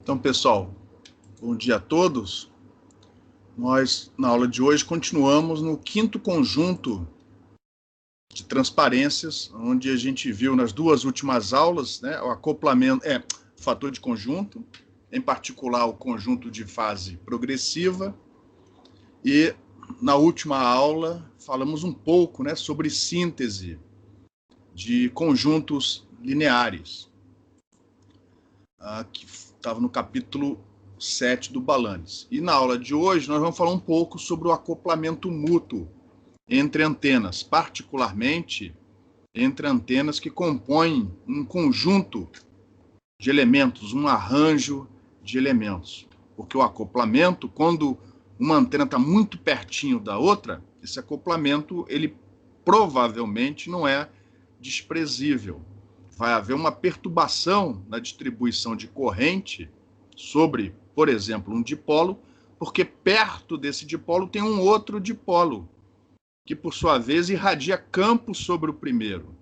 Então, pessoal, bom dia a todos. Nós, na aula de hoje, continuamos no quinto conjunto de transparências, onde a gente viu nas duas últimas aulas, né, o acoplamento, fator de conjunto, em particular o conjunto de fase progressiva, e na última aula falamos um pouco, né, sobre síntese de conjuntos lineares, que estava no capítulo 7 do Balanis. E na aula de hoje nós vamos falar um pouco sobre o acoplamento mútuo entre antenas, particularmente entre antenas que compõem um conjunto de elementos, um arranjo de elementos. Porque o acoplamento, quando uma antena está muito pertinho da outra, esse acoplamento, ele provavelmente não é desprezível. Vai haver uma perturbação na distribuição de corrente sobre, por exemplo, um dipolo, porque perto desse dipolo tem um outro dipolo, que por sua vez irradia campo sobre o primeiro.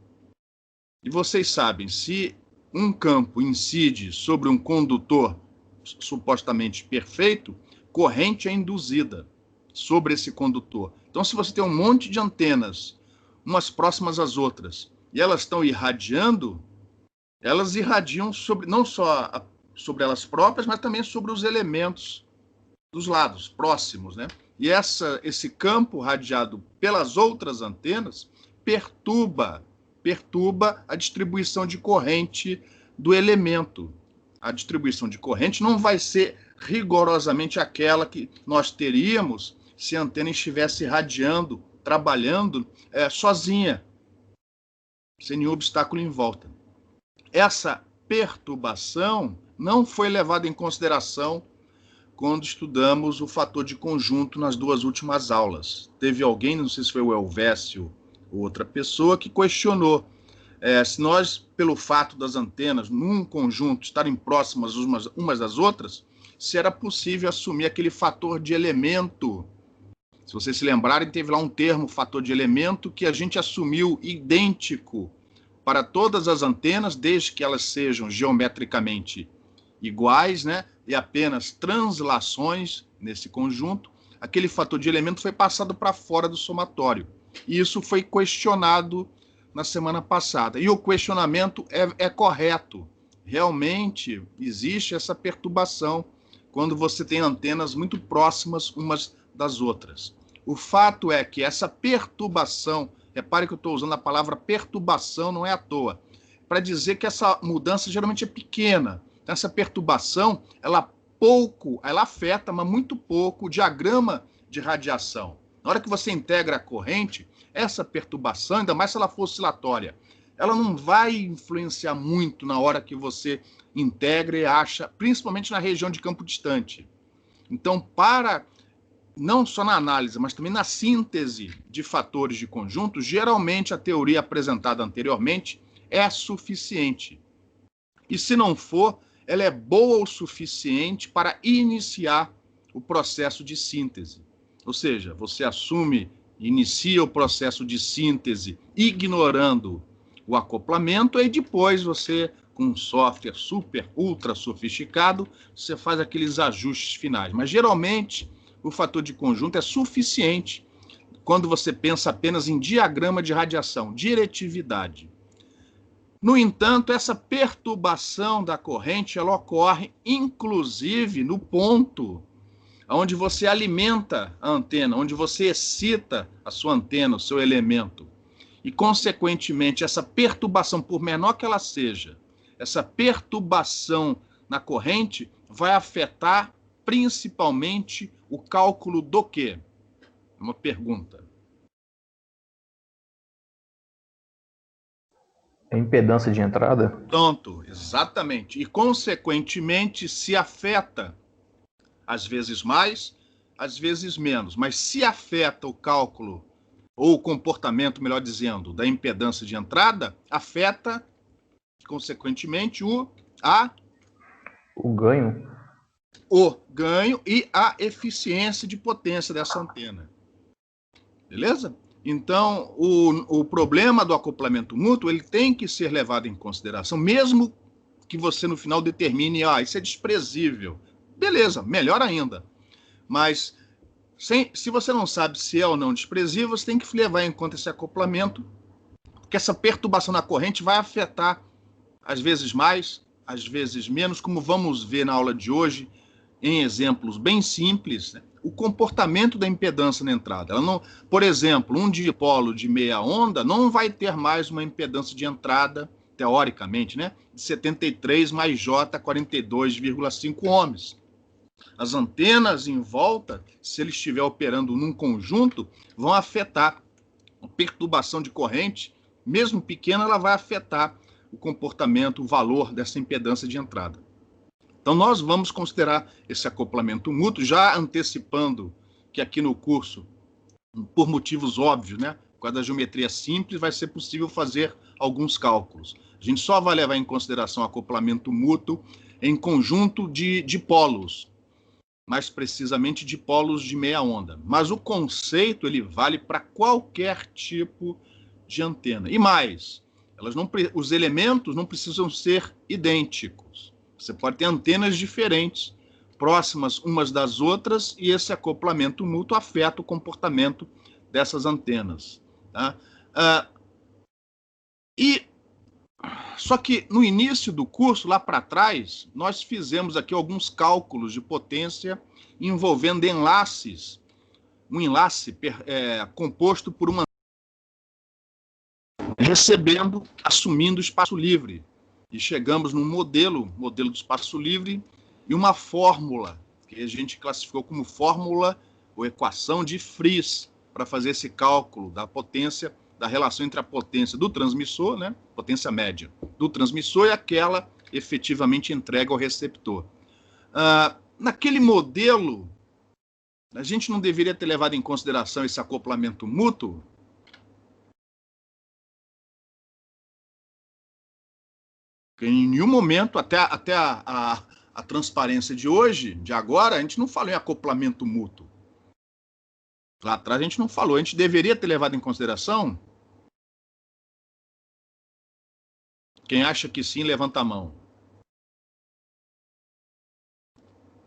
E vocês sabem, se um campo incide sobre um condutor supostamente perfeito, corrente é induzida sobre esse condutor. Então, se você tem um monte de antenas, umas próximas às outras, e elas estão irradiando, elas irradiam sobre, não só sobre elas próprias, mas também sobre os elementos dos lados, próximos, né? E esse campo radiado pelas outras antenas perturba a distribuição de corrente do elemento. A distribuição de corrente não vai ser rigorosamente aquela que nós teríamos se a antena estivesse irradiando, trabalhando sozinha, sem nenhum obstáculo em volta. Essa perturbação não foi levada em consideração quando estudamos o fator de conjunto nas duas últimas aulas. Teve alguém, não sei se foi o Elvésio ou outra pessoa, que questionou se nós, pelo fato das antenas num conjunto estarem próximas umas das outras, se era possível assumir aquele fator de elemento. Se vocês se lembrarem, teve lá um termo, fator de elemento, que a gente assumiu idêntico para todas as antenas, desde que elas sejam geometricamente iguais, né, e apenas translações nesse conjunto. Aquele fator de elemento foi passado para fora do somatório. E isso foi questionado na semana passada. E o questionamento é correto. Realmente existe essa perturbação quando você tem antenas muito próximas umas das outras. O fato é que essa perturbação, repare que eu estou usando a palavra perturbação, não é à toa, para dizer que essa mudança geralmente é pequena. Então, essa perturbação, ela afeta, mas muito pouco, o diagrama de radiação. Na hora que você integra a corrente, essa perturbação, ainda mais se ela for oscilatória, ela não vai influenciar muito na hora que você integra e acha, principalmente na região de campo distante. Então, não só na análise, mas também na síntese de fatores de conjunto, geralmente a teoria apresentada anteriormente é suficiente. E se não for, ela é boa o suficiente para iniciar o processo de síntese. Ou seja, você inicia o processo de síntese ignorando o acoplamento, e depois você, com um software super, ultra sofisticado, você faz aqueles ajustes finais. Mas geralmente o fator de conjunto é suficiente quando você pensa apenas em diagrama de radiação, diretividade. No entanto, essa perturbação da corrente, ela ocorre inclusive no ponto onde você alimenta a antena, onde você excita a sua antena, o seu elemento. E, consequentemente, essa perturbação, por menor que ela seja, essa perturbação na corrente vai afetar principalmente o cálculo do quê? Uma pergunta. A impedância de entrada? Pronto, exatamente. E, consequentemente, se afeta, às vezes mais, às vezes menos. Mas se afeta o cálculo, ou o comportamento, melhor dizendo, da impedância de entrada, afeta, consequentemente, o ganho e a eficiência de potência dessa antena. Beleza? Então, o problema do acoplamento mútuo ele tem que ser levado em consideração, mesmo que você no final determine, isso é desprezível. Beleza, melhor ainda. Mas se você não sabe se é ou não desprezível, você tem que levar em conta esse acoplamento, porque essa perturbação na corrente vai afetar, às vezes mais, às vezes menos, como vamos ver na aula de hoje, em exemplos bem simples, né? O comportamento da impedância na entrada. Ela não, por exemplo, um dipolo de meia onda não vai ter mais uma impedância de entrada, teoricamente, né, de 73 mais J 42,5 ohms. As antenas em volta, se ele estiver operando num conjunto, vão afetar a perturbação de corrente, mesmo pequena, ela vai afetar o comportamento, o valor dessa impedância de entrada. Então, nós vamos considerar esse acoplamento mútuo, já antecipando que aqui no curso, por motivos óbvios, né, por causa da geometria simples, vai ser possível fazer alguns cálculos. A gente só vai levar em consideração o acoplamento mútuo em conjunto de polos, mais precisamente de polos de meia onda. Mas o conceito ele vale para qualquer tipo de antena. E mais, os elementos não precisam ser idênticos. Você pode ter antenas diferentes, próximas umas das outras, e esse acoplamento mútuo afeta o comportamento dessas antenas. Tá? Só que no início do curso, lá para trás, nós fizemos aqui alguns cálculos de potência envolvendo enlaces, um enlace composto por uma recebendo, assumindo espaço livre. E chegamos num modelo do espaço livre, e uma fórmula, que a gente classificou como fórmula ou equação de Friis, para fazer esse cálculo da potência, da relação entre a potência do transmissor, né, potência média do transmissor, e aquela efetivamente entregue ao receptor. Naquele modelo, a gente não deveria ter levado em consideração esse acoplamento mútuo? Em nenhum momento, até a transparência de hoje, de agora, a gente não falou em acoplamento mútuo. Lá atrás a gente não falou. A gente deveria ter levado em consideração? Quem acha que sim, levanta a mão.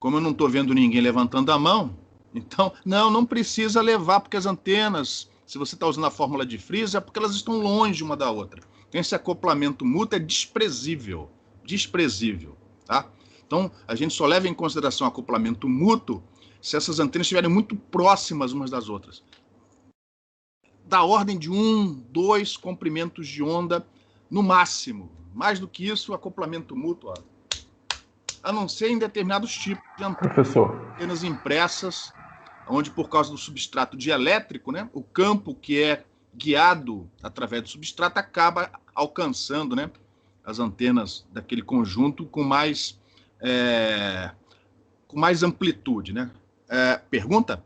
Como eu não estou vendo ninguém levantando a mão, então, não precisa levar, porque as antenas, se você está usando a fórmula de Friis, é porque elas estão longe uma da outra. Então, esse acoplamento mútuo é desprezível. Desprezível. Tá? Então, a gente só leva em consideração o acoplamento mútuo se essas antenas estiverem muito próximas umas das outras. Da ordem de 1, 2 comprimentos de onda no máximo. Mais do que isso, o acoplamento mútuo, a não ser em determinados tipos de antenas impressas, onde por causa do substrato dielétrico, né, o campo que é guiado através do substrato acaba alcançando, né, as antenas daquele conjunto com mais amplitude, né? Pergunta?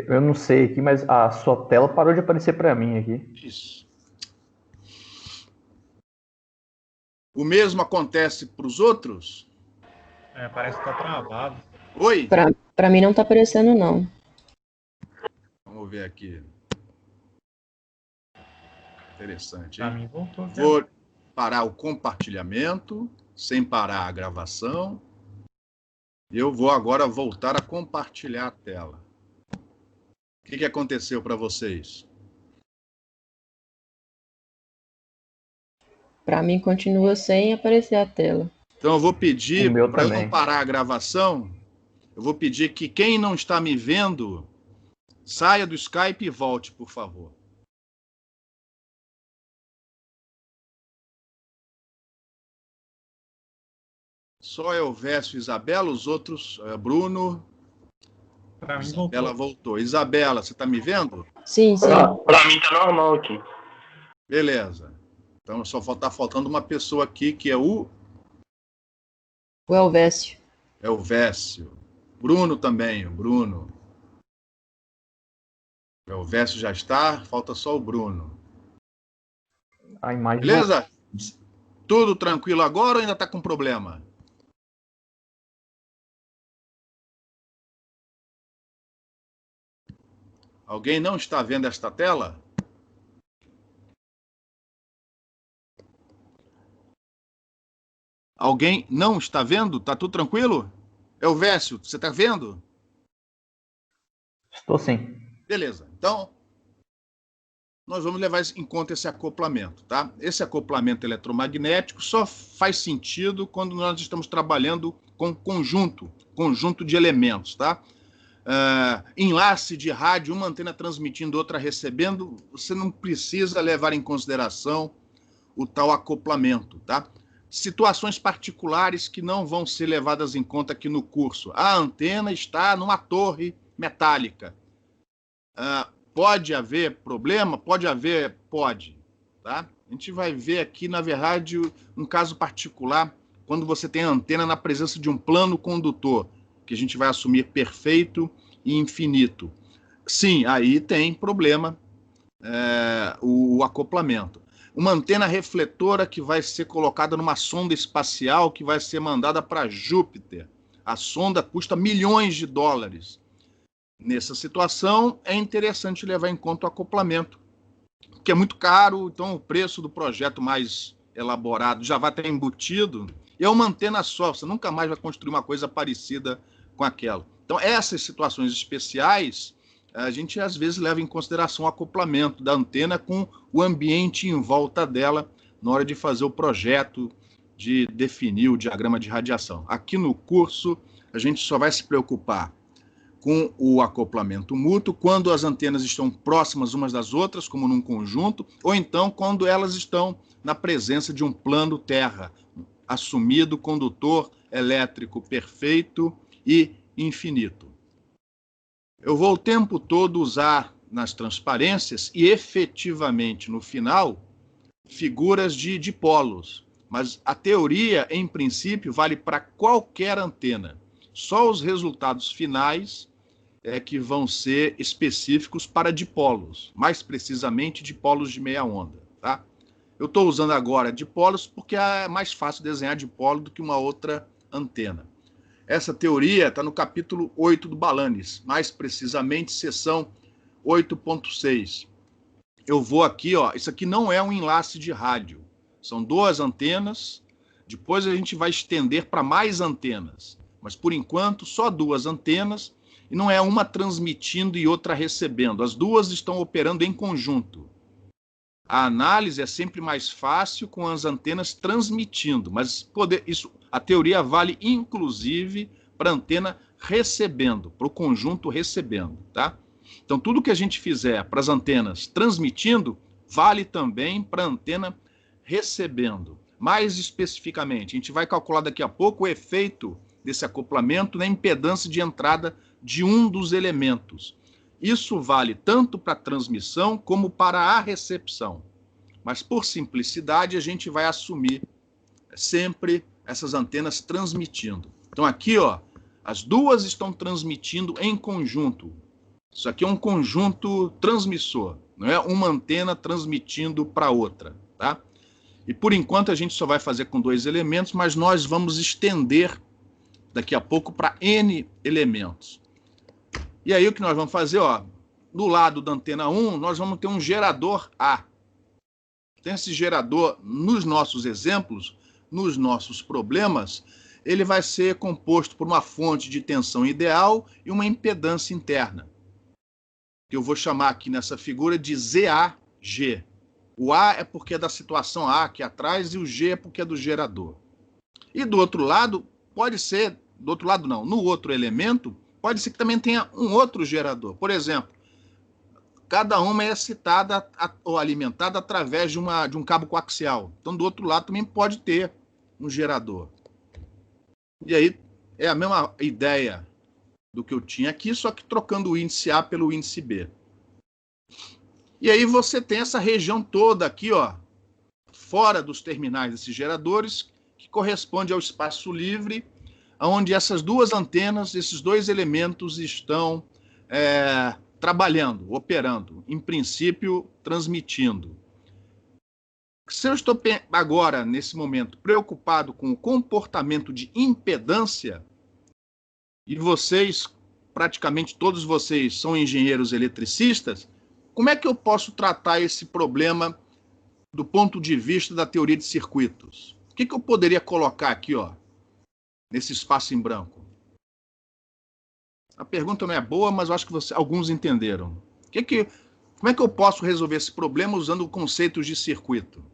Eu não sei aqui, mas a sua tela parou de aparecer para mim aqui. Isso. O mesmo acontece para os outros? Parece que tá travado. Oi? Para mim não tá aparecendo, não. Vamos ver aqui. Interessante, Para hein? mim voltou. Vou parar o compartilhamento, sem parar a gravação. Eu vou agora voltar a compartilhar a tela. O que aconteceu para vocês? Para mim continua sem aparecer a tela. Então eu vou pedir, para também. não parar a gravação, eu vou pedir que quem não está me vendo, saia do Skype e volte, por favor. Só Elvésio e Isabela, os outros, Bruno. Para mim Ela voltou. Isabela, você está me vendo? Sim. Para mim tá normal aqui. Beleza. Então só está faltando uma pessoa aqui, que é o Elvésio. Elvésio. Bruno também, o Bruno. O Elvésio já está, falta só o Bruno. A imagem. Beleza? Tudo tranquilo agora ou ainda está com problema? Alguém não está vendo esta tela? Alguém não está vendo? Tá tudo tranquilo? Elvésio, você está vendo? Estou sim. Beleza. Então, nós vamos levar em conta esse acoplamento, tá? Esse acoplamento eletromagnético só faz sentido quando nós estamos trabalhando com conjunto de elementos, tá? Enlace de rádio, uma antena transmitindo, outra recebendo, você não precisa levar em consideração o tal acoplamento, tá? Situações particulares que não vão ser levadas em conta aqui no curso. A antena está numa torre metálica. Pode haver problema? Pode haver, pode. Tá? A gente vai ver aqui, na verdade, um caso particular, quando você tem a antena na presença de um plano condutor, que a gente vai assumir perfeito e infinito. Sim, aí tem problema, o acoplamento. Uma antena refletora que vai ser colocada numa sonda espacial que vai ser mandada para Júpiter. A sonda custa milhões de dólares. Nessa situação, é interessante levar em conta o acoplamento, que é muito caro, então o preço do projeto mais elaborado já vai estar embutido, e é uma antena só, você nunca mais vai construir uma coisa parecida com aquela. Então, essas situações especiais, a gente às vezes leva em consideração o acoplamento da antena com o ambiente em volta dela na hora de fazer o projeto, de definir o diagrama de radiação. Aqui no curso, a gente só vai se preocupar com o acoplamento mútuo quando as antenas estão próximas umas das outras, como num conjunto, ou então quando elas estão na presença de um plano terra, assumido condutor elétrico perfeito e infinito. Eu vou o tempo todo usar nas transparências e efetivamente no final figuras de dipolos, mas a teoria em princípio vale para qualquer antena. Só os resultados finais que vão ser específicos para dipolos, mais precisamente dipolos de meia onda, tá? Eu estou usando agora dipolos porque é mais fácil desenhar dipolo do que uma outra antena. Essa teoria está no capítulo 8 do Balanis, mais precisamente seção 8.6. Eu vou aqui, ó, isso aqui não é um enlace de rádio, são duas antenas, depois a gente vai estender para mais antenas, mas por enquanto só duas antenas, e não é uma transmitindo e outra recebendo, as duas estão operando em conjunto. A análise é sempre mais fácil com as antenas transmitindo, mas a teoria vale inclusive para a antena recebendo, para o conjunto recebendo, tá? Então, tudo que a gente fizer para as antenas transmitindo, vale também para a antena recebendo. Mais especificamente, a gente vai calcular daqui a pouco o efeito desse acoplamento na impedância de entrada de um dos elementos. Isso vale tanto para a transmissão como para a recepção. Mas, por simplicidade, a gente vai assumir sempre essas antenas transmitindo. Então, aqui, ó, as duas estão transmitindo em conjunto. Isso aqui é um conjunto transmissor, não é uma antena transmitindo para outra, tá? E, por enquanto, a gente só vai fazer com dois elementos, mas nós vamos estender daqui a pouco para N elementos. E aí o que nós vamos fazer, ó, do lado da antena 1, nós vamos ter um gerador A. Tem esse gerador, nos nossos exemplos, nos nossos problemas, ele vai ser composto por uma fonte de tensão ideal e uma impedância interna, que eu vou chamar aqui nessa figura de ZAG. O A é porque é da situação A aqui atrás e o G é porque é do gerador. E do outro lado, pode ser, do outro lado não, no outro elemento, pode ser que também tenha um outro gerador. Por exemplo, cada uma é excitada ou alimentada através de um cabo coaxial. Então, do outro lado também pode ter um gerador. E aí é a mesma ideia do que eu tinha aqui, só que trocando o índice A pelo índice B. E aí você tem essa região toda aqui, ó, fora dos terminais desses geradores, que corresponde ao espaço livre, onde essas duas antenas, esses dois elementos estão trabalhando, operando, em princípio, transmitindo. Se eu estou agora, nesse momento, preocupado com o comportamento de impedância, e vocês, praticamente todos vocês são engenheiros eletricistas, como é que eu posso tratar esse problema do ponto de vista da teoria de circuitos? O que eu poderia colocar aqui, ó, nesse espaço em branco? A pergunta não é boa, mas eu acho que alguns entenderam. Como é que eu posso resolver esse problema usando conceitos de circuito?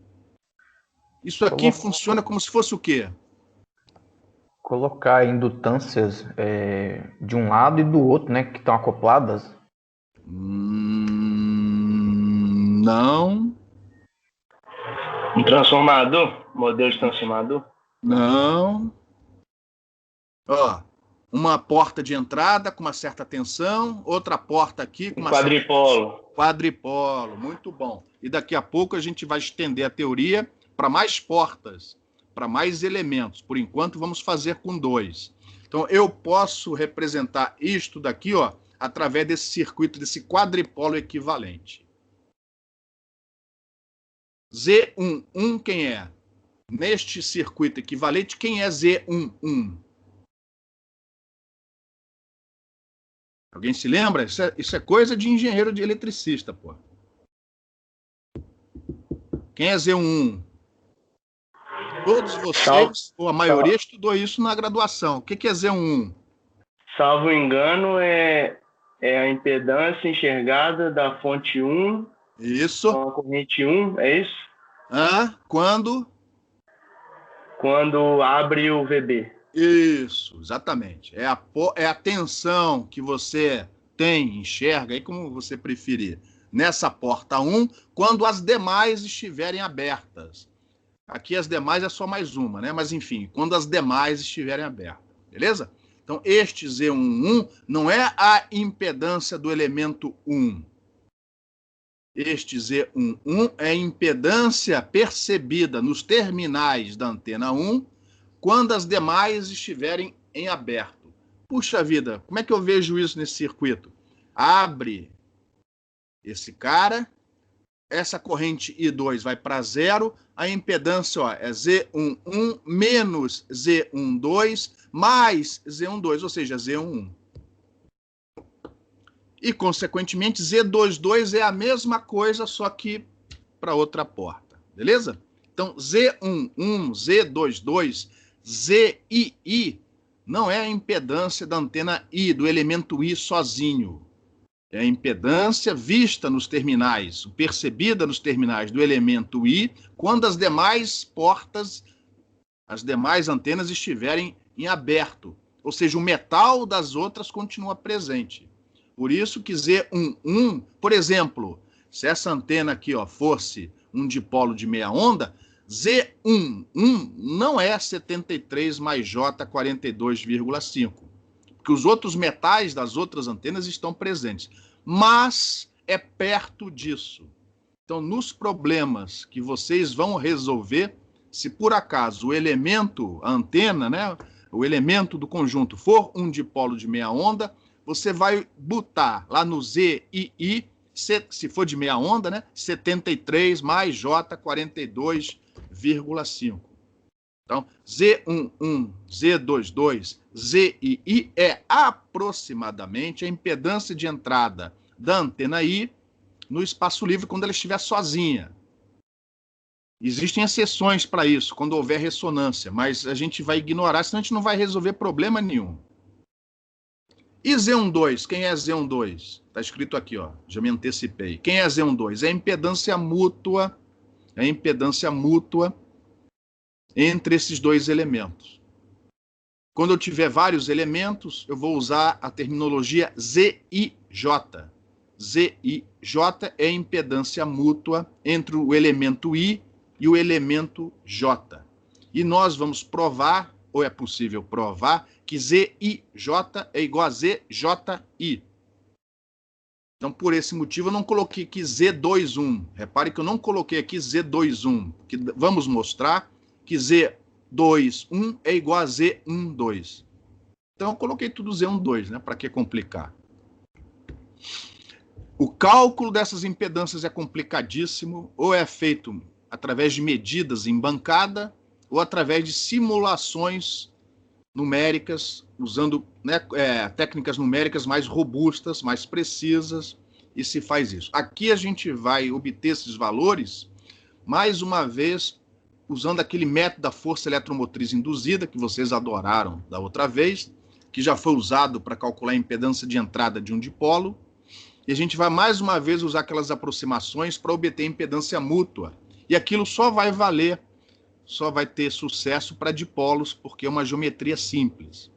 Isso aqui funciona como se fosse o quê? Colocar indutâncias de um lado e do outro, né, que estão acopladas. Não. Um transformador? Modelo de transformador? Não. Ó, uma porta de entrada com uma certa tensão, outra porta aqui com uma quadripolo. Quadripolo, muito bom. E daqui a pouco a gente vai estender a teoria para mais portas, para mais elementos. Por enquanto, vamos fazer com 2. Então, eu posso representar isto daqui, ó, através desse circuito, desse quadripolo equivalente. Z11, quem é? Neste circuito equivalente, quem é Z11? Alguém se lembra? Isso é coisa de engenheiro de eletricista, pô. Quem é Z11? Todos vocês, ou a maioria, estudou isso na graduação. O que é Z11? Salvo engano, é a impedância enxergada da fonte 1 isso. com a corrente 1, é isso? Quando? Quando abre o VB. Isso, exatamente. É a tensão que você tem, enxerga, aí como você preferir, nessa porta 1, quando as demais estiverem abertas. Aqui as demais é só mais uma, né? Mas enfim, quando as demais estiverem abertas, beleza? Então, este Z11 não é a impedância do elemento 1. Este Z11 é a impedância percebida nos terminais da antena 1 quando as demais estiverem em aberto. Puxa vida, como é que eu vejo isso nesse circuito? Abre esse cara, essa corrente I2 vai para 0, a impedância ó, é Z11 menos Z12 mais Z12, ou seja, Z11. E, consequentemente, Z22 é a mesma coisa, só que para outra porta, beleza? Então, Z11, Z22, ZII não é a impedância da antena I, do elemento I sozinho. É a impedância vista nos terminais, percebida nos terminais do elemento I, quando as demais portas, as demais antenas estiverem em aberto. Ou seja, o metal das outras continua presente. Por isso que Z11, por exemplo, se essa antena aqui ó, fosse um dipolo de meia onda, Z11 não é 73 mais J 42,5. Porque os outros metais das outras antenas estão presentes. Mas é perto disso. Então, nos problemas que vocês vão resolver, se por acaso o elemento, a antena, né, o elemento do conjunto for um dipolo de meia onda, você vai botar lá no ZII, se for de meia onda, né, 73 mais J 42,5. Então, Z11, Z22, ZII é aproximadamente a impedância de entrada da antena I no espaço livre quando ela estiver sozinha. Existem exceções para isso, quando houver ressonância, mas a gente vai ignorar, senão a gente não vai resolver problema nenhum. E Z12? Quem é Z12? Está escrito aqui, ó, já me antecipei. Quem é Z12? É a impedância mútua, entre esses dois elementos. Quando eu tiver vários elementos, eu vou usar a terminologia ZIJ. ZIJ é a impedância mútua entre o elemento I e o elemento J. E nós vamos provar, ou é possível provar, que ZIJ é igual a ZJI. Então, por esse motivo, eu não coloquei aqui Z21. Repare que eu não coloquei aqui Z21, porque vamos mostrar que Z21 é igual a Z12. Então, eu coloquei tudo Z12, né? Para que complicar? O cálculo dessas impedâncias é complicadíssimo, ou é feito através de medidas em bancada, ou através de simulações numéricas usando, né, técnicas numéricas mais robustas, mais precisas, e se faz isso. Aqui a gente vai obter esses valores, mais uma vez, usando aquele método da força eletromotriz induzida, que vocês adoraram da outra vez, que já foi usado para calcular a impedância de entrada de um dipolo, e a gente vai mais uma vez usar aquelas aproximações para obter impedância mútua. E aquilo só vai valer, só vai ter sucesso para dipolos, porque é uma geometria simples.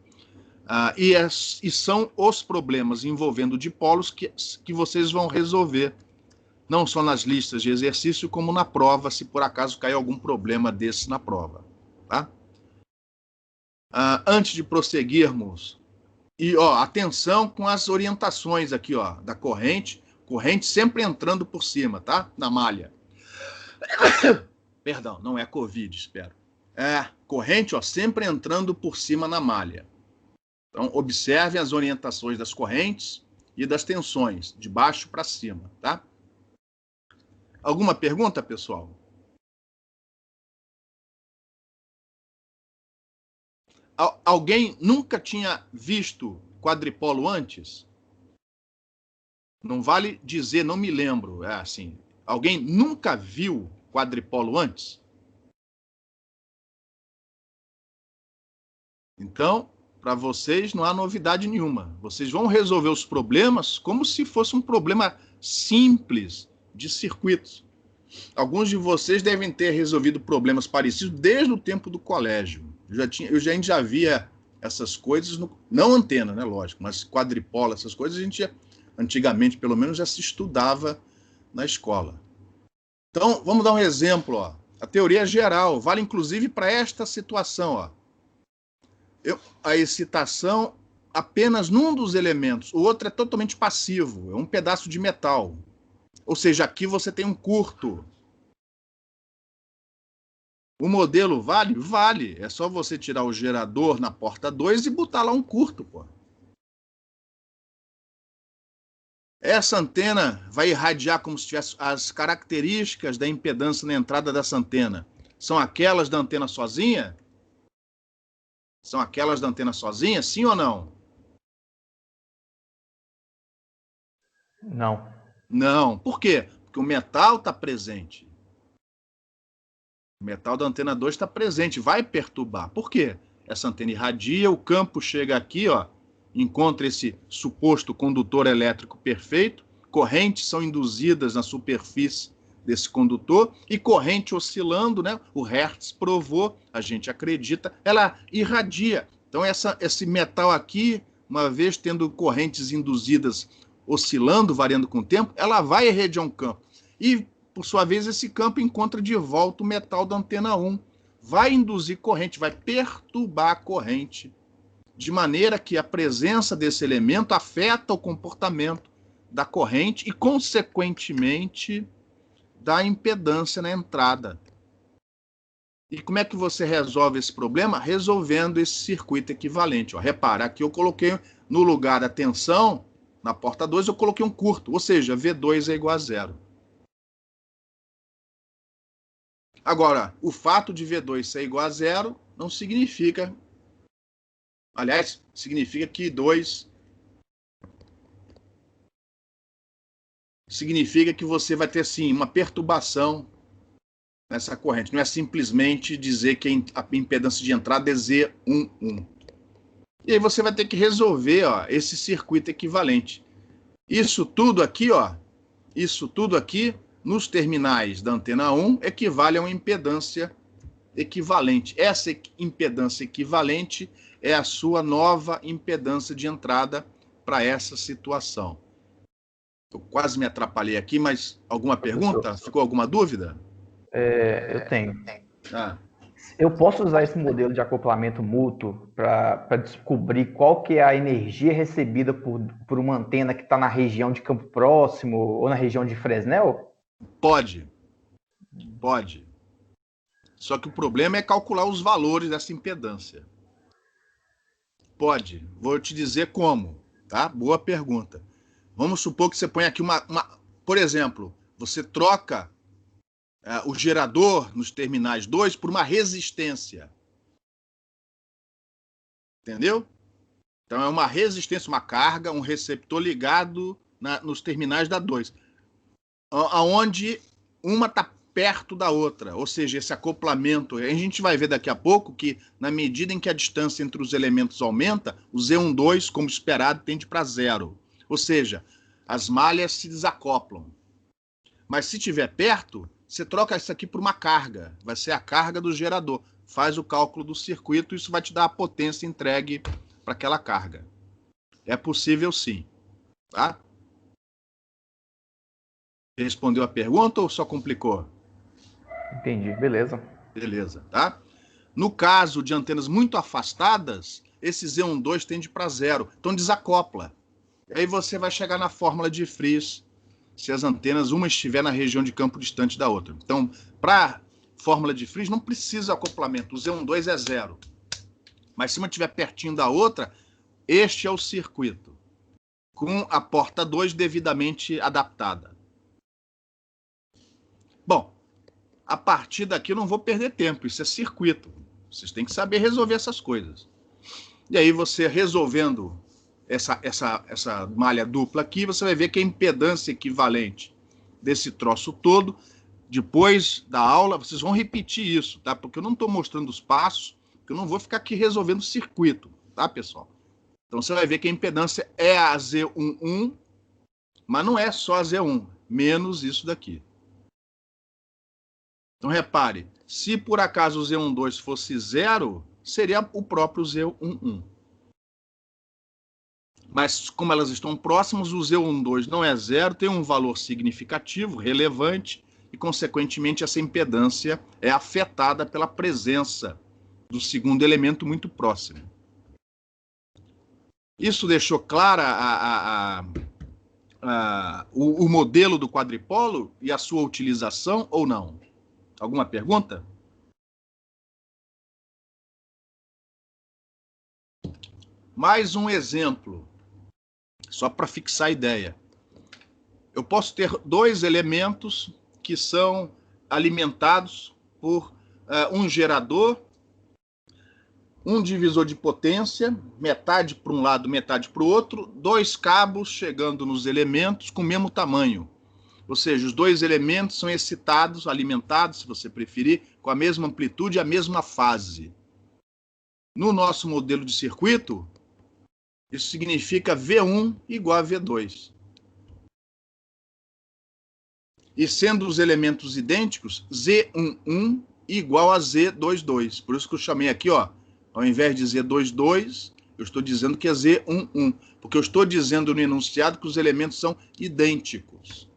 E são os problemas envolvendo dipolos que vocês vão resolver, não só nas listas de exercício, como na prova, se por acaso cair algum problema desse na prova. Tá? Antes de prosseguirmos, e atenção com as orientações aqui, da corrente sempre entrando por cima, tá? Na malha. Perdão, não é Covid, espero. Corrente, sempre entrando por cima na malha. Então, observem as orientações das correntes e das tensões, de baixo para cima, tá? Alguma pergunta, pessoal? Alguém nunca tinha visto quadripolo antes? Não vale dizer, não me lembro. Assim. Alguém nunca viu quadripolo antes? Então, para vocês não há novidade nenhuma. Vocês vão resolver os problemas como se fosse um problema simples de circuitos. Alguns de vocês devem ter resolvido problemas parecidos desde o tempo do colégio. Eu já via essas coisas, não antena, né, lógico, mas quadripola, essas coisas, a gente antigamente, pelo menos, já se estudava na escola. Então, vamos dar um exemplo. A teoria geral vale, inclusive, para esta situação. A excitação apenas num dos elementos, o outro é totalmente passivo, é um pedaço de metal. Ou seja, aqui você tem um curto. O modelo vale? Vale. É só você tirar o gerador na porta 2 e botar lá um curto, pô. Essa antena vai irradiar como se tivesse as características da impedância na entrada dessa antena. São aquelas da antena sozinha? São aquelas da antena sozinha, sim ou não? Não. Não. Por quê? Porque o metal está presente. O metal da antena 2 está presente, vai perturbar. Por quê? Essa antena irradia, o campo chega aqui, encontra esse suposto condutor elétrico perfeito, correntes são induzidas na superfície desse condutor e corrente oscilando, né? O Hertz provou, a gente acredita, ela irradia. Então esse metal aqui, uma vez tendo correntes induzidas oscilando, variando com o tempo, ela vai irradiar um campo. E, por sua vez, esse campo encontra de volta o metal da antena 1. Vai induzir corrente, vai perturbar a corrente, de maneira que a presença desse elemento afeta o comportamento da corrente e, consequentemente, da impedância na entrada. E como é que você resolve esse problema? Resolvendo esse circuito equivalente. Repara, aqui eu coloquei no lugar da tensão, na porta 2, eu coloquei um curto, ou seja, V2 é igual a 0. Agora, o fato de V2 ser igual a 0 não significa... Aliás, significa que 2... significa que você vai ter, sim, uma perturbação nessa corrente. Não é simplesmente dizer que a impedância de entrada é Z11. E aí você vai ter que resolver esse circuito equivalente. Isso tudo aqui, nos terminais da antena 1, equivale a uma impedância equivalente. Essa impedância equivalente é a sua nova impedância de entrada para essa situação. Eu quase me atrapalhei aqui, mas alguma pergunta? Ficou alguma dúvida? Eu tenho. Eu posso usar esse modelo de acoplamento mútuo para descobrir qual que é a energia recebida por uma antena que está na região de Campo Próximo ou na região de Fresnel? Pode. Só que o problema é calcular os valores dessa impedância. Pode. Vou te dizer como, tá? Boa pergunta. Vamos supor que você põe aqui por exemplo, você troca o gerador nos terminais 2 por uma resistência. Entendeu? Então, é uma resistência, uma carga, um receptor ligado nos terminais da 2, aonde uma está perto da outra, ou seja, esse acoplamento. A gente vai ver daqui a pouco que, na medida em que a distância entre os elementos aumenta, o Z12, como esperado, tende para zero. Ou seja, as malhas se desacoplam. Mas se estiver perto, você troca isso aqui por uma carga. Vai ser a carga do gerador. Faz o cálculo do circuito, isso vai te dar a potência entregue para aquela carga. É possível sim. Tá? Respondeu a pergunta ou só complicou? Entendi, beleza. Beleza, tá? No caso de antenas muito afastadas, esse Z12 tende para zero. Então desacopla. E aí você vai chegar na fórmula de Friis, se as antenas, uma estiver na região de campo distante da outra. Então, para fórmula de Friis, não precisa acoplamento. O Z12 é zero. Mas se uma estiver pertinho da outra, este é o circuito, com a porta 2 devidamente adaptada. Bom, a partir daqui eu não vou perder tempo, isso é circuito. Vocês têm que saber resolver essas coisas. E aí você resolvendo essa malha dupla aqui, você vai ver que a impedância equivalente desse troço todo, depois da aula, vocês vão repetir isso, tá? Porque eu não estou mostrando os passos, porque eu não vou ficar aqui resolvendo o circuito, tá, pessoal? Então você vai ver que a impedância é a Z11, mas não é só a Z1, menos isso daqui. Então, repare, se por acaso o Z12 fosse zero, seria o próprio Z11. Mas, como elas estão próximas, o Z12 não é zero, tem um valor significativo, relevante, e, consequentemente, essa impedância é afetada pela presença do segundo elemento muito próximo. Isso deixou clara o modelo do quadripolo e a sua utilização ou não? Alguma pergunta? Mais um exemplo, só para fixar a ideia. Eu posso ter dois elementos que são alimentados por um gerador, um divisor de potência, metade para um lado, metade para o outro, dois cabos chegando nos elementos com o mesmo tamanho. Ou seja, os dois elementos são excitados, alimentados, se você preferir, com a mesma amplitude e a mesma fase. No nosso modelo de circuito, isso significa V1 igual a V2. E sendo os elementos idênticos, Z11 igual a Z22. Por isso que eu chamei aqui, ó, ao invés de Z22, eu estou dizendo que é Z11. Porque eu estou dizendo no enunciado que os elementos são idênticos.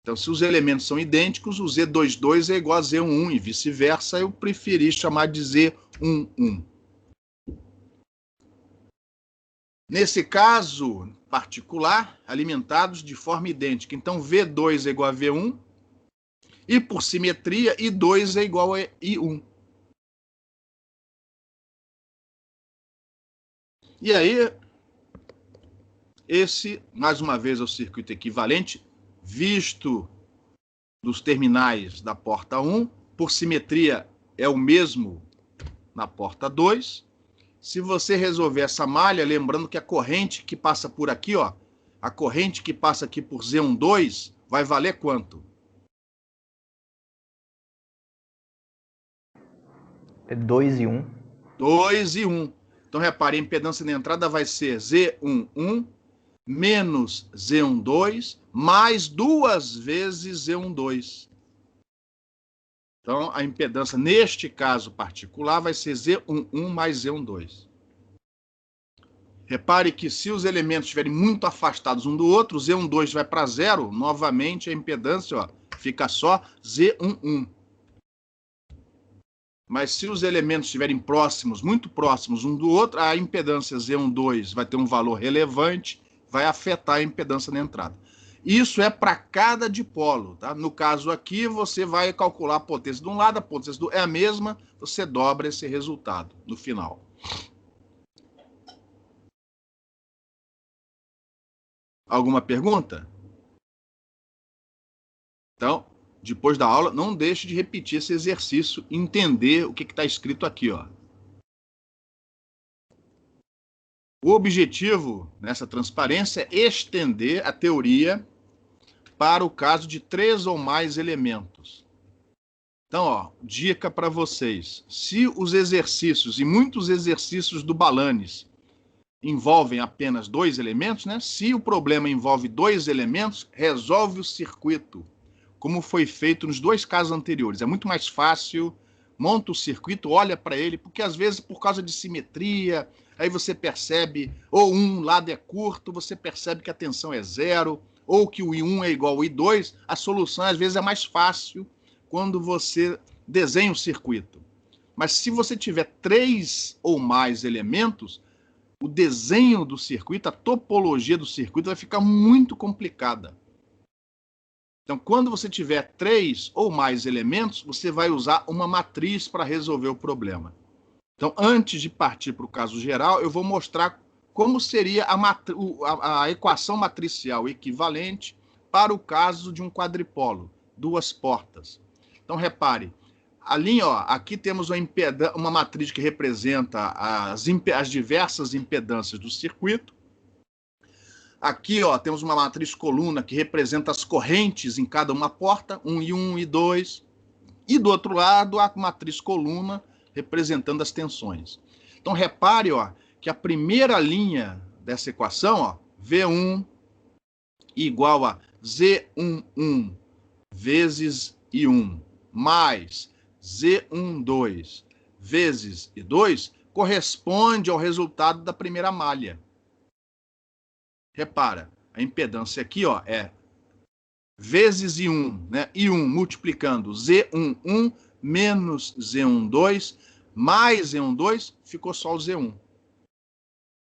Então, se os elementos são idênticos, o Z22 é igual a Z11 e vice-versa, eu preferi chamar de Z11. Nesse caso particular, alimentados de forma idêntica. Então, V2 é igual a V1 e, por simetria, I2 é igual a I1. E aí, esse, mais uma vez, é o circuito equivalente, visto dos terminais da porta 1, por simetria é o mesmo na porta 2. Se você resolver essa malha, lembrando que a corrente que passa por aqui, ó, a corrente que passa aqui por Z12, vai valer quanto? É 2 e 1. 2 e 1. Então, repare, a impedância na entrada vai ser Z11 menos Z12 mais 2 vezes Z12. Então, a impedância, neste caso particular, vai ser Z11 mais Z12. Repare que se os elementos estiverem muito afastados um do outro, o Z12 vai para zero, novamente a impedância, ó, fica só Z11. Mas se os elementos estiverem próximos, muito próximos um do outro, a impedância Z12 vai ter um valor relevante, vai afetar a impedância na entrada. Isso é para cada dipolo, tá? No caso aqui, você vai calcular a potência de um lado, a potência do outro é a mesma, você dobra esse resultado no final. Alguma pergunta? Então, depois da aula, não deixe de repetir esse exercício e entender o que está escrito aqui, ó. O objetivo nessa transparência é estender a teoria para o caso de 3 ou mais elementos. Então, ó, dica para vocês. Se os exercícios, e muitos exercícios do Balanis, envolvem apenas 2 elementos, né? Se o problema envolve 2 elementos, resolve o circuito, como foi feito nos 2 casos anteriores. É muito mais fácil, monta o circuito, olha para ele, porque às vezes por causa de simetria, aí você percebe, ou um lado é curto, você percebe que a tensão é 0, ou que o I1 é igual ao I2, a solução às vezes é mais fácil quando você desenha o circuito. Mas se você tiver 3 ou mais elementos, o desenho do circuito, a topologia do circuito vai ficar muito complicada. Então, quando você tiver 3 ou mais elementos, você vai usar uma matriz para resolver o problema. Então, antes de partir para o caso geral, eu vou mostrar como seria a equação matricial equivalente para o caso de um quadripolo, 2 portas. Então, repare, a linha, ó, aqui temos uma matriz que representa as diversas impedâncias do circuito. Aqui, ó, temos uma matriz coluna que representa as correntes em cada uma porta, 1 e 2. E do outro lado, a matriz coluna representando as tensões. Então, repare, ó, que a primeira linha dessa equação, ó, V1 igual a Z11 vezes I1 mais Z12 vezes I2 corresponde ao resultado da primeira malha. Repara, a impedância aqui, ó, é vezes I1, né? I1 multiplicando Z11 menos Z12 mais Z12, ficou só o Z1.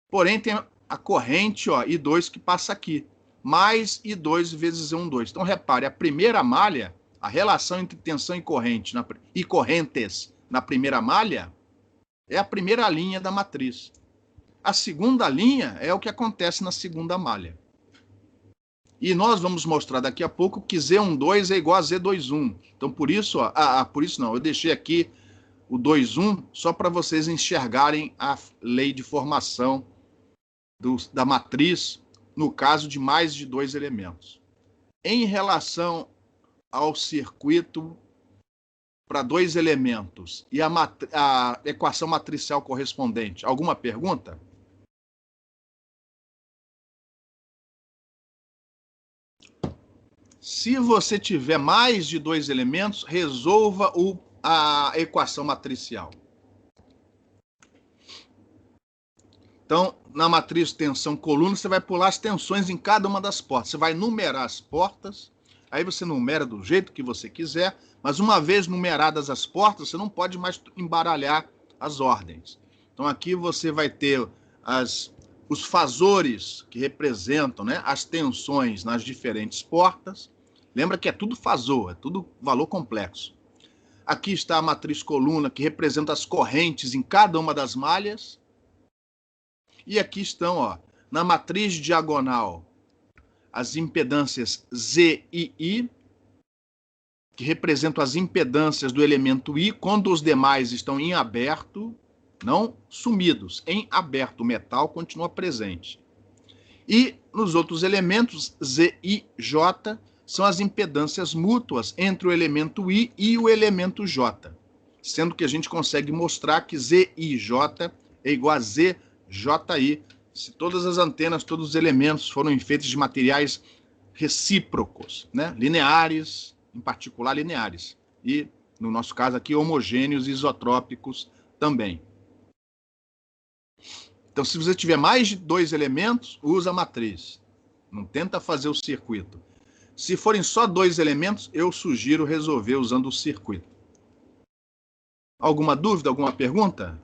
Porém, tem a corrente, ó, I2 que passa aqui, mais I2 vezes Z12. Então, repare, a primeira malha, a relação entre tensão e corrente e correntes na primeira malha é a primeira linha da matriz. A segunda linha é o que acontece na segunda malha. E nós vamos mostrar daqui a pouco que Z12 é igual a Z21. Então, por isso, ó, por isso não, eu deixei aqui o 2,1 só para vocês enxergarem a lei de formação da matriz no caso de mais de 2 elementos. Em relação ao circuito para 2 elementos e a equação matricial correspondente, alguma pergunta? Se você tiver mais de 2 elementos, resolva a equação matricial. Então, na matriz tensão-coluna, você vai pular as tensões em cada uma das portas. Você vai numerar as portas, aí você numera do jeito que você quiser, mas uma vez numeradas as portas, você não pode mais embaralhar as ordens. Então, aqui você vai ter os fasores que representam, né, as tensões nas diferentes portas. Lembra que é tudo fasor, é tudo valor complexo. Aqui está a matriz coluna, que representa as correntes em cada uma das malhas. E aqui estão, ó, na matriz diagonal, as impedâncias Z e I, que representam as impedâncias do elemento I, quando os demais estão em aberto, não sumidos, em aberto, o metal continua presente. E nos outros elementos, Z e J, são as impedâncias mútuas entre o elemento I e o elemento J, sendo que a gente consegue mostrar que ZIJ é igual a ZJI, se todas as antenas, todos os elementos foram feitos de materiais recíprocos, né? Lineares, em particular lineares, e, no nosso caso aqui, homogêneos e isotrópicos também. Então, se você tiver mais de 2 elementos, usa a matriz. Não tenta fazer o circuito. Se forem só 2 elementos, eu sugiro resolver usando o circuito. Alguma dúvida, alguma pergunta?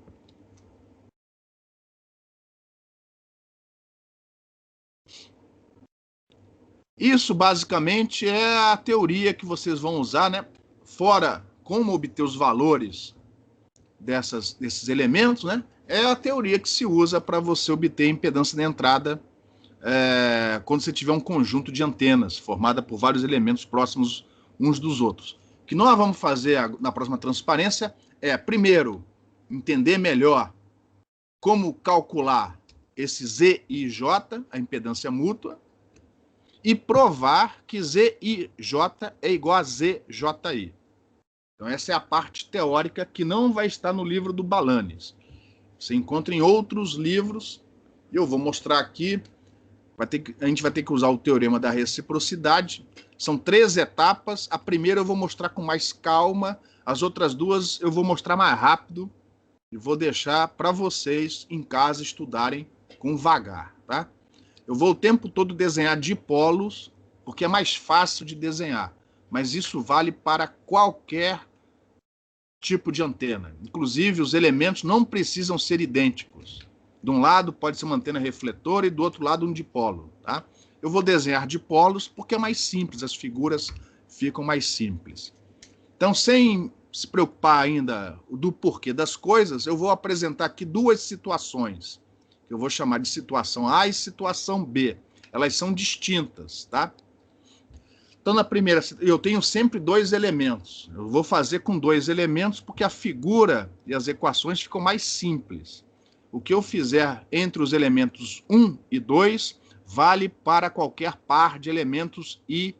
Isso, basicamente, é a teoria que vocês vão usar, né? Fora como obter os valores desses elementos, né? É a teoria que se usa para você obter a impedância da entrada quando você tiver um conjunto de antenas formada por vários elementos próximos uns dos outros. O que nós vamos fazer na próxima transparência é, primeiro, entender melhor como calcular esse Z e J, a impedância mútua, e provar que ZIJ é igual a ZJI. Então, essa é a parte teórica que não vai estar no livro do Balanis. Você encontra em outros livros, e eu vou mostrar aqui. A gente vai ter que usar o teorema da reciprocidade. São 3 etapas. A primeira eu vou mostrar com mais calma, as outras 2 eu vou mostrar mais rápido e vou deixar para vocês em casa estudarem com vagar, tá? Eu vou o tempo todo desenhar dipolos, porque é mais fácil de desenhar, mas isso vale para qualquer tipo de antena. Inclusive, os elementos não precisam ser idênticos. De um lado pode ser uma antena refletora e do outro lado um dipolo, tá? Eu vou desenhar dipolos porque é mais simples, as figuras ficam mais simples. Então, sem se preocupar ainda do porquê das coisas, eu vou apresentar aqui 2 situações, que eu vou chamar de situação A e situação B. Elas são distintas, tá? Então, na primeira, eu tenho sempre 2 elementos. Eu vou fazer com 2 elementos porque a figura e as equações ficam mais simples. O que eu fizer entre os elementos 1 e 2 vale para qualquer par de elementos I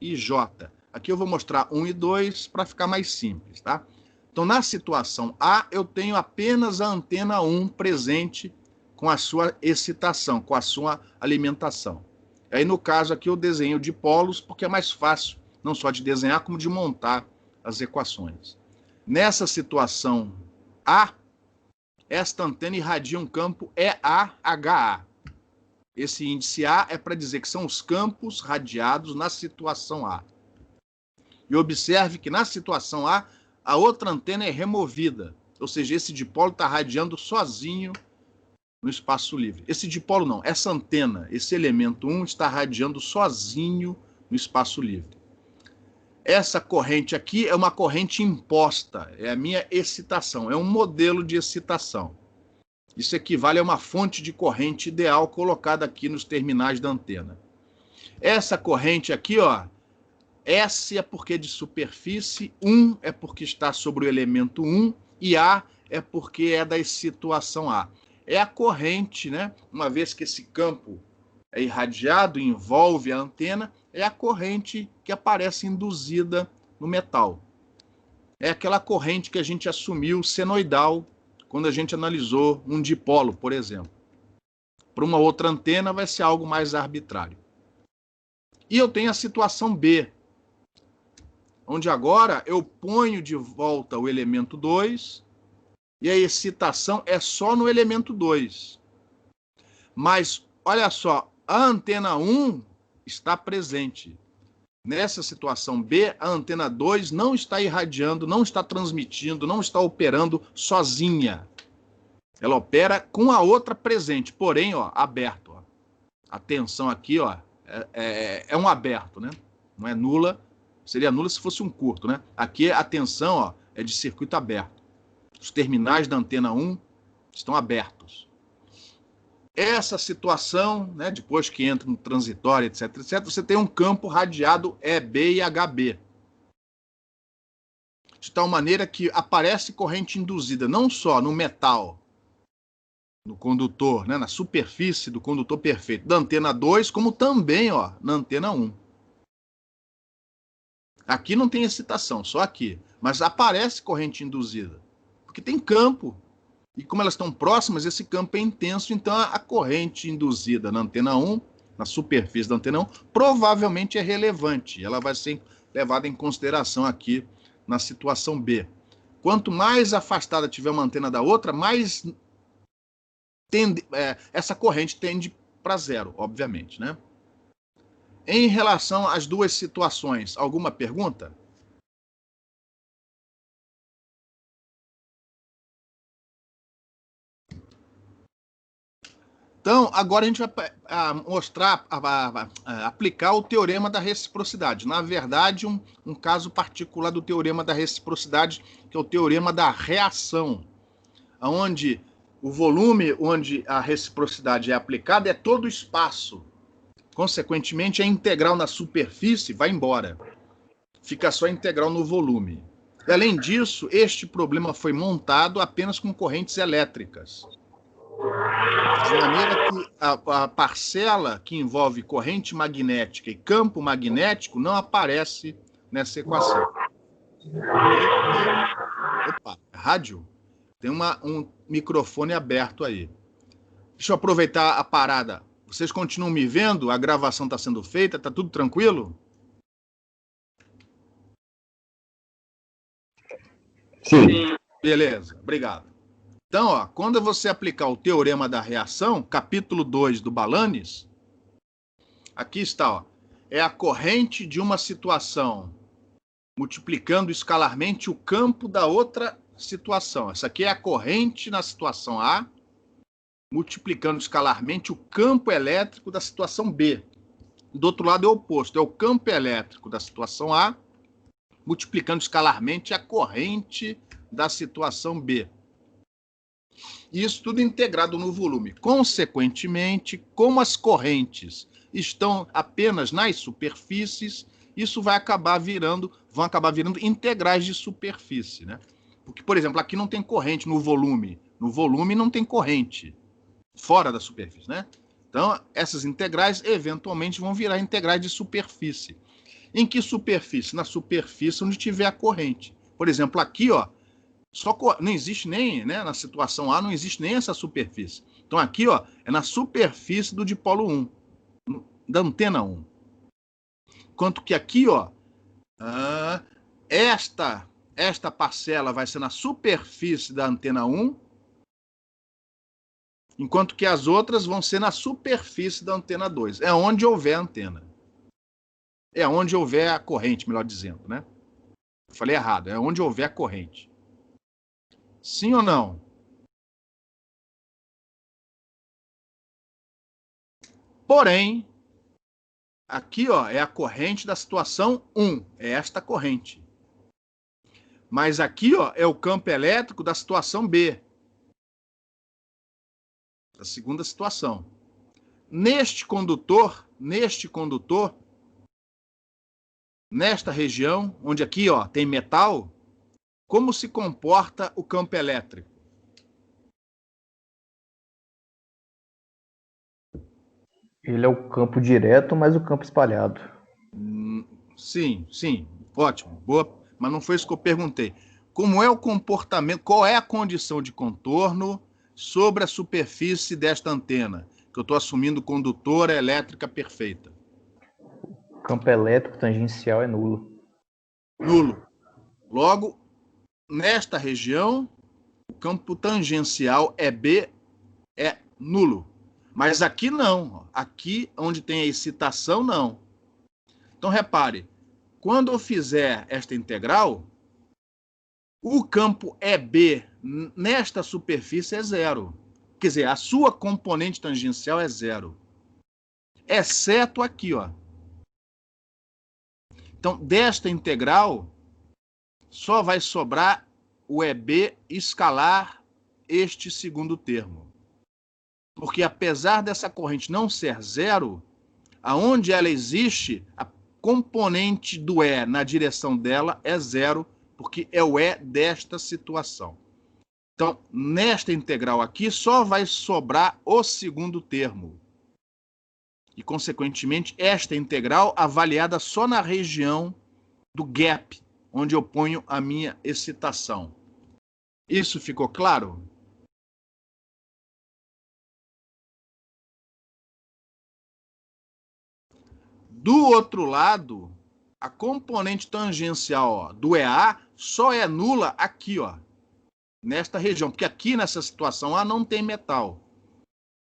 e J. Aqui eu vou mostrar 1 e 2 para ficar mais simples, tá? Então, na situação A, eu tenho apenas a antena 1 presente com a sua excitação, com a sua alimentação. Aí, no caso aqui, eu desenho dipolos porque é mais fácil, não só de desenhar, como de montar as equações. Nessa situação A, esta antena irradia um campo EAHA. Esse índice A é para dizer que são os campos radiados na situação A. E observe que na situação A, a outra antena é removida. Ou seja, esse dipolo está radiando sozinho no espaço livre. Esse dipolo não, essa antena, esse elemento 1 está radiando sozinho no espaço livre. Essa corrente aqui é uma corrente imposta, é a minha excitação, é um modelo de excitação. Isso equivale a uma fonte de corrente ideal colocada aqui nos terminais da antena. Essa corrente aqui, ó, S é porque é de superfície, 1 é porque está sobre o elemento 1 e A é porque é da situação A. É a corrente, né? Uma vez que esse campo é irradiado, envolve a antena, é a corrente que aparece induzida no metal. É aquela corrente que a gente assumiu senoidal quando a gente analisou um dipolo, por exemplo. Para uma outra antena vai ser algo mais arbitrário. E eu tenho a situação B, onde agora eu ponho de volta o elemento 2 e a excitação é só no elemento 2. Mas, olha só, a antena 1 está presente. Nessa situação B, a antena 2 não está irradiando, não está transmitindo, não está operando sozinha. Ela opera com a outra presente, porém, ó, aberto. Ó. A tensão aqui, ó, é um aberto, né? Não é nula. Seria nula se fosse um curto, né? Aqui a tensão, ó, é de circuito aberto. Os terminais da antena 1 estão abertos. Essa situação, né, depois que entra no transitório, etc., você tem um campo radiado EB e HB. De tal maneira que aparece corrente induzida não só no metal, no condutor, né, na superfície do condutor perfeito da antena 2, como também, ó, na antena 1. Aqui não tem excitação, só aqui. Mas aparece corrente induzida, porque tem campo. E como elas estão próximas, esse campo é intenso, então a corrente induzida na antena 1, na superfície da antena 1, provavelmente é relevante. Ela vai ser levada em consideração aqui na situação B. Quanto mais afastada tiver uma antena da outra, mais essa corrente tende para zero, obviamente, né? Em relação às 2 situações, alguma pergunta? Então, agora a gente vai mostrar, aplicar o teorema da reciprocidade. Na verdade, um caso particular do teorema da reciprocidade, que é o teorema da reação, onde o volume onde a reciprocidade é aplicada é todo o espaço. Consequentemente, a integral na superfície vai embora. Fica só a integral no volume. E, além disso, este problema foi montado apenas com correntes elétricas. De maneira que a parcela que envolve corrente magnética e campo magnético não aparece nessa equação. Opa, rádio? Tem um microfone aberto aí. Deixa eu aproveitar a parada. Vocês continuam me vendo? A gravação está sendo feita? Está tudo tranquilo? Sim. Beleza, obrigado. Então, ó, quando você aplicar o teorema da reação, capítulo 2 do Balanis, aqui está, ó, é a corrente de uma situação multiplicando escalarmente o campo da outra situação. Essa aqui é a corrente na situação A, multiplicando escalarmente o campo elétrico da situação B. Do outro lado é o oposto, é o campo elétrico da situação A, multiplicando escalarmente a corrente da situação B. Isso tudo integrado no volume. Consequentemente, como as correntes estão apenas nas superfícies, isso vão acabar virando integrais de superfície, né? Porque, por exemplo, aqui não tem corrente no volume. No volume não tem corrente fora da superfície, né? Então, essas integrais eventualmente vão virar integrais de superfície. Em que superfície? Na superfície onde tiver a corrente. Por exemplo, aqui, ó, não existe nem, né, na situação A, não existe nem essa superfície. Então, aqui, ó, é na superfície do dipolo 1, da antena 1. Enquanto que aqui, ó, esta parcela vai ser na superfície da antena 1, enquanto que as outras vão ser na superfície da antena 2. É onde houver antena. É onde houver a corrente, melhor dizendo, né? Eu falei errado, é onde houver a corrente. Sim ou não? Porém, aqui, ó, é a corrente da situação 1, é esta corrente. Mas aqui, ó, é o campo elétrico da situação B, da segunda situação. Neste condutor, nesta região, onde aqui, ó, tem metal, como se comporta o campo elétrico? Ele é o campo direto, mas o campo espalhado. Sim, ótimo, boa, mas não foi isso que eu perguntei. Como é o comportamento, qual é a condição de contorno sobre a superfície desta antena, que eu estou assumindo condutora elétrica perfeita? O campo elétrico tangencial é nulo. Nulo. Logo, nesta região, o campo tangencial EB é nulo. Mas aqui não. Aqui, onde tem a excitação, não. Então, repare, quando eu fizer esta integral, o campo EB nesta superfície é zero. Quer dizer, a sua componente tangencial é zero. Exceto aqui, ó. Então, desta integral, só vai sobrar o EB escalar este segundo termo. Porque apesar dessa corrente não ser zero, aonde ela existe, a componente do E na direção dela é zero, porque é o E desta situação. Então, nesta integral aqui, só vai sobrar o segundo termo. E, consequentemente, esta integral avaliada só na região do gap, onde eu ponho a minha excitação. Isso ficou claro? Do outro lado, a componente tangencial, ó, do EA só é nula aqui, ó, nesta região, porque aqui nessa situação A não tem metal.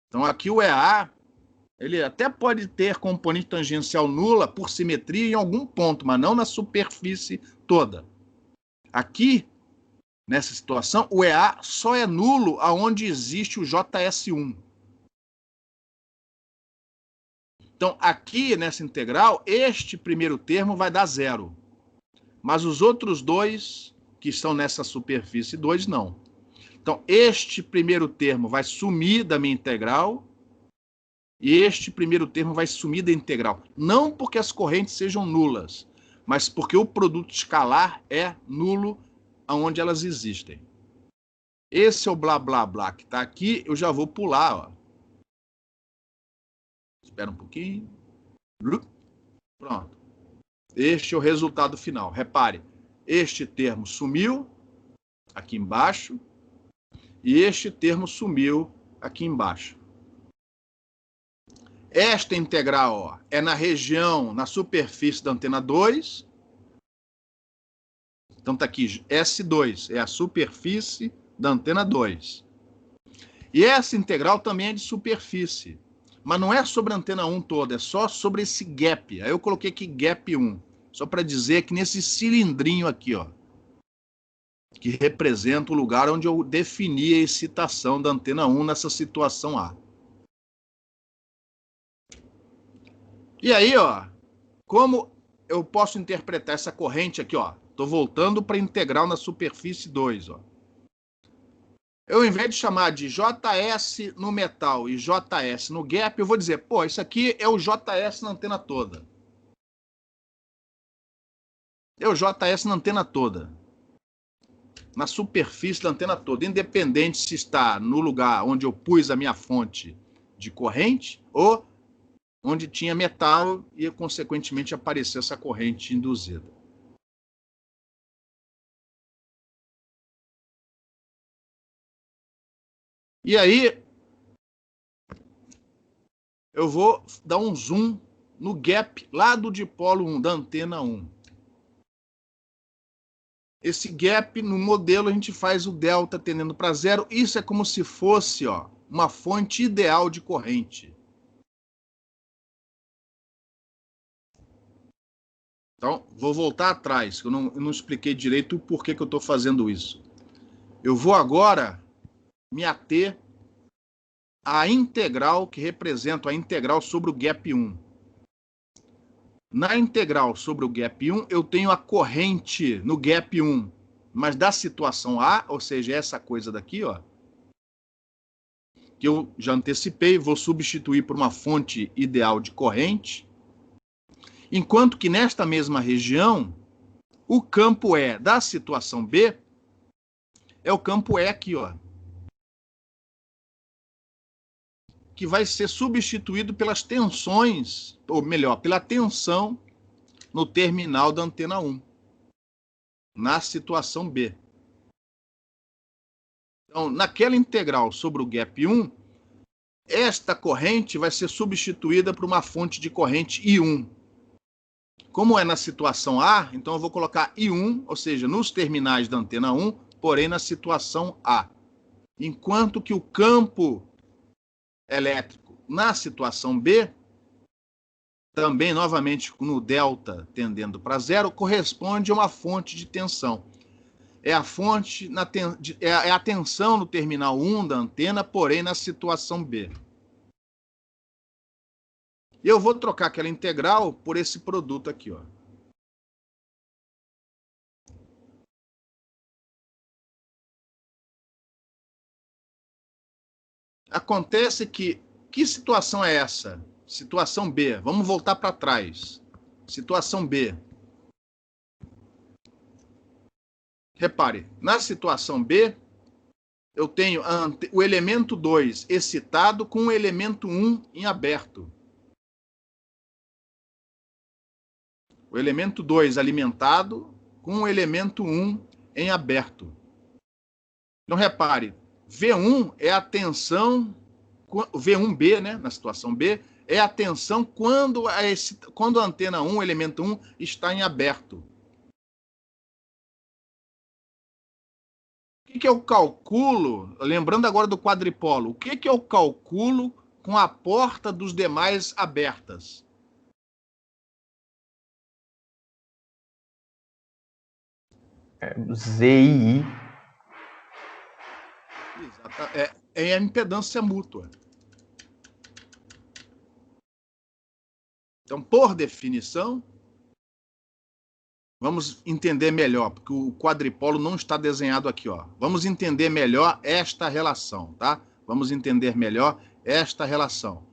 Então aqui o EA, ele até pode ter componente tangencial nula por simetria em algum ponto, mas não na superfície toda. Aqui, nessa situação, o EA só é nulo aonde existe o JS1. Então, aqui nessa integral, este primeiro termo vai dar zero. Mas os outros dois, que estão nessa superfície 2, não. Então, este primeiro termo vai sumir da minha integral e este primeiro termo vai sumir da integral. Não porque as correntes sejam nulas, mas porque o produto escalar é nulo onde elas existem. Esse é o blá, blá, blá que está aqui. Eu já vou pular. Ó. Espera um pouquinho. Pronto. Este é o resultado final. Repare, este termo sumiu aqui embaixo e este termo sumiu aqui embaixo. Esta integral ó, é na região, na superfície da antena 2. Então está aqui, S2 é a superfície da antena 2. E essa integral também é de superfície. Mas não é sobre a antena 1 toda, é só sobre esse gap. Aí eu coloquei aqui gap 1. Só para dizer que nesse cilindrinho aqui, ó, que representa o lugar onde eu defini a excitação da antena 1 nessa situação A. E aí, ó, como eu posso interpretar essa corrente aqui, ó? Estou voltando para a integral na superfície 2, ó. Eu, ao invés de chamar de JS no metal e JS no gap, eu vou dizer, pô, isso aqui é o JS na antena toda. É o JS na antena toda. Na superfície da antena toda, independente se está no lugar onde eu pus a minha fonte de corrente ou onde tinha metal e, consequentemente, apareceu essa corrente induzida. E aí, eu vou dar um zoom no gap lá do dipolo 1, da antena 1. Esse gap, no modelo, a gente faz o delta tendendo para zero. Isso é como se fosse ó, uma fonte ideal de corrente. Então, vou voltar atrás, que eu não expliquei direito o porquê que eu estou fazendo isso. Eu vou agora me ater à integral, que representa a integral sobre o gap 1. Na integral sobre o gap 1, eu tenho a corrente no gap 1, mas da situação A, ou seja, essa coisa daqui, ó, que eu já antecipei, vou substituir por uma fonte ideal de corrente, enquanto que nesta mesma região, o campo E da situação B é o campo E aqui, ó, que vai ser substituído pelas tensões, ou melhor, pela tensão no terminal da antena 1, na situação B. Então, naquela integral sobre o gap 1, esta corrente vai ser substituída por uma fonte de corrente I1. Como é na situação A, então eu vou colocar I1, ou seja, nos terminais da antena 1, porém na situação A. Enquanto que o campo elétrico na situação B, também novamente no delta tendendo para zero, corresponde a uma fonte de tensão. É a fonte, é a tensão no terminal 1 da antena, porém na situação B. Eu vou trocar aquela integral por esse produto aqui, ó. Acontece que situação é essa? Situação B. Vamos voltar para trás. Situação B. Repare, na situação B, eu tenho o elemento 2 excitado com o elemento 1 em aberto. O elemento 2 alimentado com o elemento 1 em aberto. Então, repare, V1 é a tensão, V1B, né, na situação B, é a tensão quando a antena 1, o elemento 1, está em aberto. O que eu calculo, lembrando agora do quadripolo, o que eu calculo com a porta dos demais abertas? ZII. É a impedância mútua. Então, por definição, vamos entender melhor, porque o quadripolo não está desenhado aqui, ó. Vamos entender melhor esta relação, tá? Vamos entender melhor esta relação.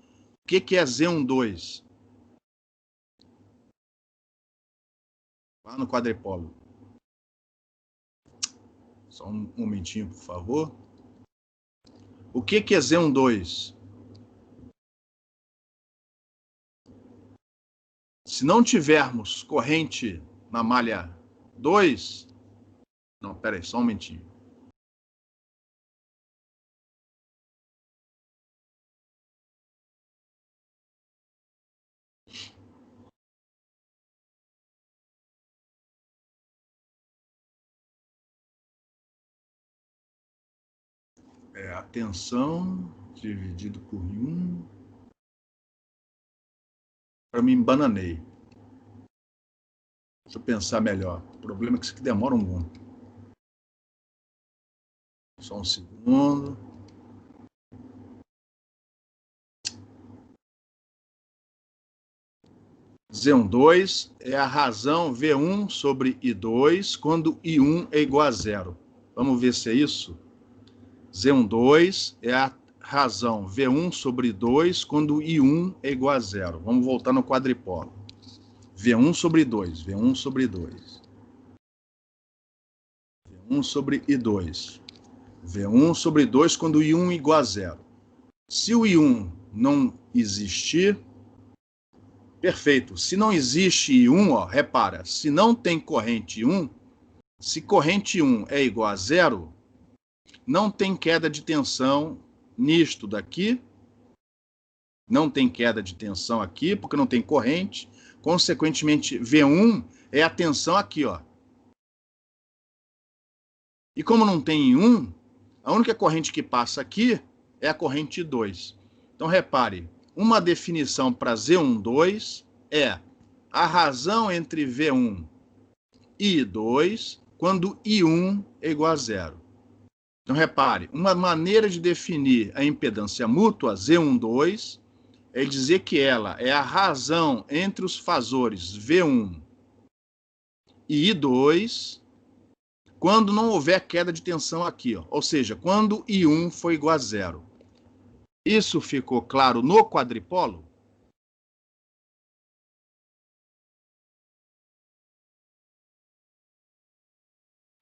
O que é Z12? Lá no quadripolo. Só um momentinho, por favor. O que é Z12? Se não tivermos corrente na malha 2... Não, peraí, só um momentinho. A tensão dividido por 1. Para mim, bananei. Deixa eu pensar melhor. O problema é que isso aqui demora muito. Só um segundo. Z12 é a razão V1 sobre I2 quando I1 é igual a 0. Vamos ver se é isso? Z12 é a razão V1 sobre I2 quando I1 é igual a 0. Vamos voltar no quadripolo. V1 sobre I2, V1 sobre I2. V1 sobre I2. V1 sobre I2 quando I1 é igual a 0. Se o I1 não existir, perfeito. Se não existe I1, ó, repara, se não tem corrente 1, se corrente 1 é igual a 0, não tem queda de tensão nisto daqui, não tem queda de tensão aqui, porque não tem corrente, consequentemente, V1 é a tensão aqui, ó. E como não tem 1, a única corrente que passa aqui é a corrente 2. Então, repare, uma definição para Z12 é a razão entre V1 e I2 quando I1 é igual a 0. Então, repare, uma maneira de definir a impedância mútua, Z12, é dizer que ela é a razão entre os fasores V1 e I2 quando não houver queda de tensão aqui, ó. Ou seja, quando I1 for igual a 0. Isso ficou claro no quadripolo?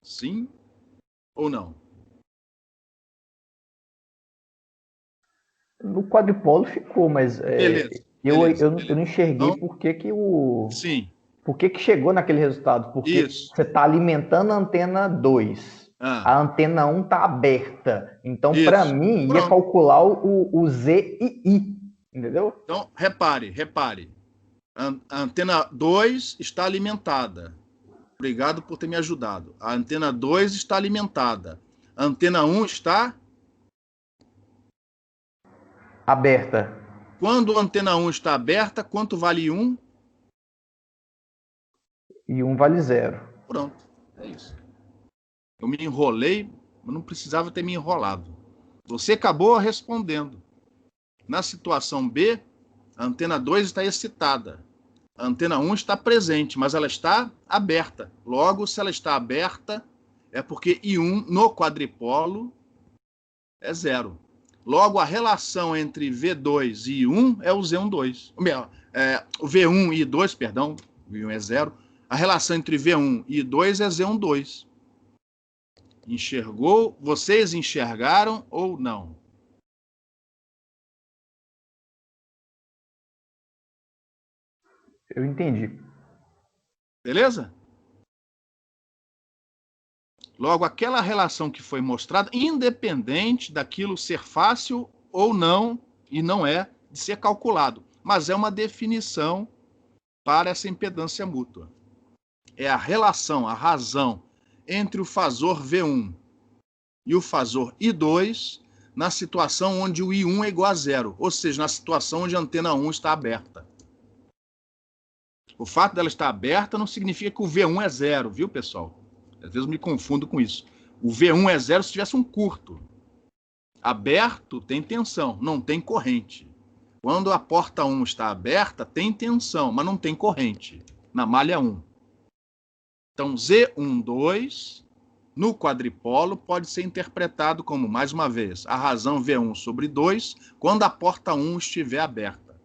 Sim ou não? No quadripolo ficou, mas beleza, eu beleza. não enxerguei Então, por que o... Sim. Por que chegou naquele resultado? Porque Isso. você está alimentando a antena 2. A antena 1 está aberta. Então, para mim, ia calcular o Z e I. Entendeu? Então, repare. A antena 2 está alimentada. Obrigado por ter me ajudado. A antena 2 está alimentada. A antena 1 está... aberta. Quando a antena 1 está aberta, quanto vale 1? E 1 vale 0. Pronto, é isso. Eu me enrolei, mas não precisava ter me enrolado. Você acabou respondendo. Na situação B, a antena 2 está excitada. A antena 1 está presente, mas ela está aberta. Logo, se ela está aberta, é porque I1 no quadripolo é 0. Logo, a relação entre V2 e I1 é o Z12. O V1 e I2, perdão, o I1 é 0. A relação entre V1 e I2 é Z12. Enxergou? Vocês enxergaram ou não? Eu entendi. Beleza? Logo, aquela relação que foi mostrada, independente daquilo ser fácil ou não, e não é de ser calculado, mas é uma definição para essa impedância mútua. É a relação, a razão entre o fasor V1 e o fasor I2 na situação onde o I1 é igual a 0, ou seja, na situação onde a antena 1 está aberta. O fato dela estar aberta não significa que o V1 é 0, viu, pessoal? Às vezes eu me confundo com isso. O V1 é 0 se tivesse um curto. Aberto tem tensão, não tem corrente. Quando a porta 1 está aberta, tem tensão, mas não tem corrente, na malha 1. Então, Z12, no quadripolo, pode ser interpretado como, mais uma vez, a razão V1 sobre 2, quando a porta 1 estiver aberta.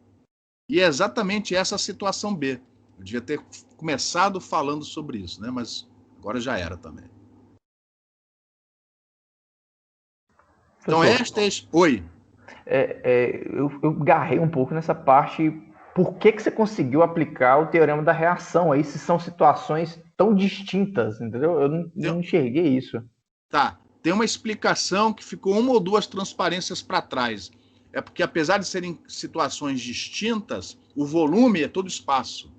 E é exatamente essa a situação B. Eu devia ter começado falando sobre isso, né? Mas agora já era também. Então, esta é... Oi. Eu garrei um pouco nessa parte. Por que você conseguiu aplicar o teorema da reação aí, se são situações tão distintas, entendeu? Eu não enxerguei isso. Tá. Tem uma explicação que ficou uma ou duas transparências para trás. É porque, apesar de serem situações distintas, o volume é todo espaço.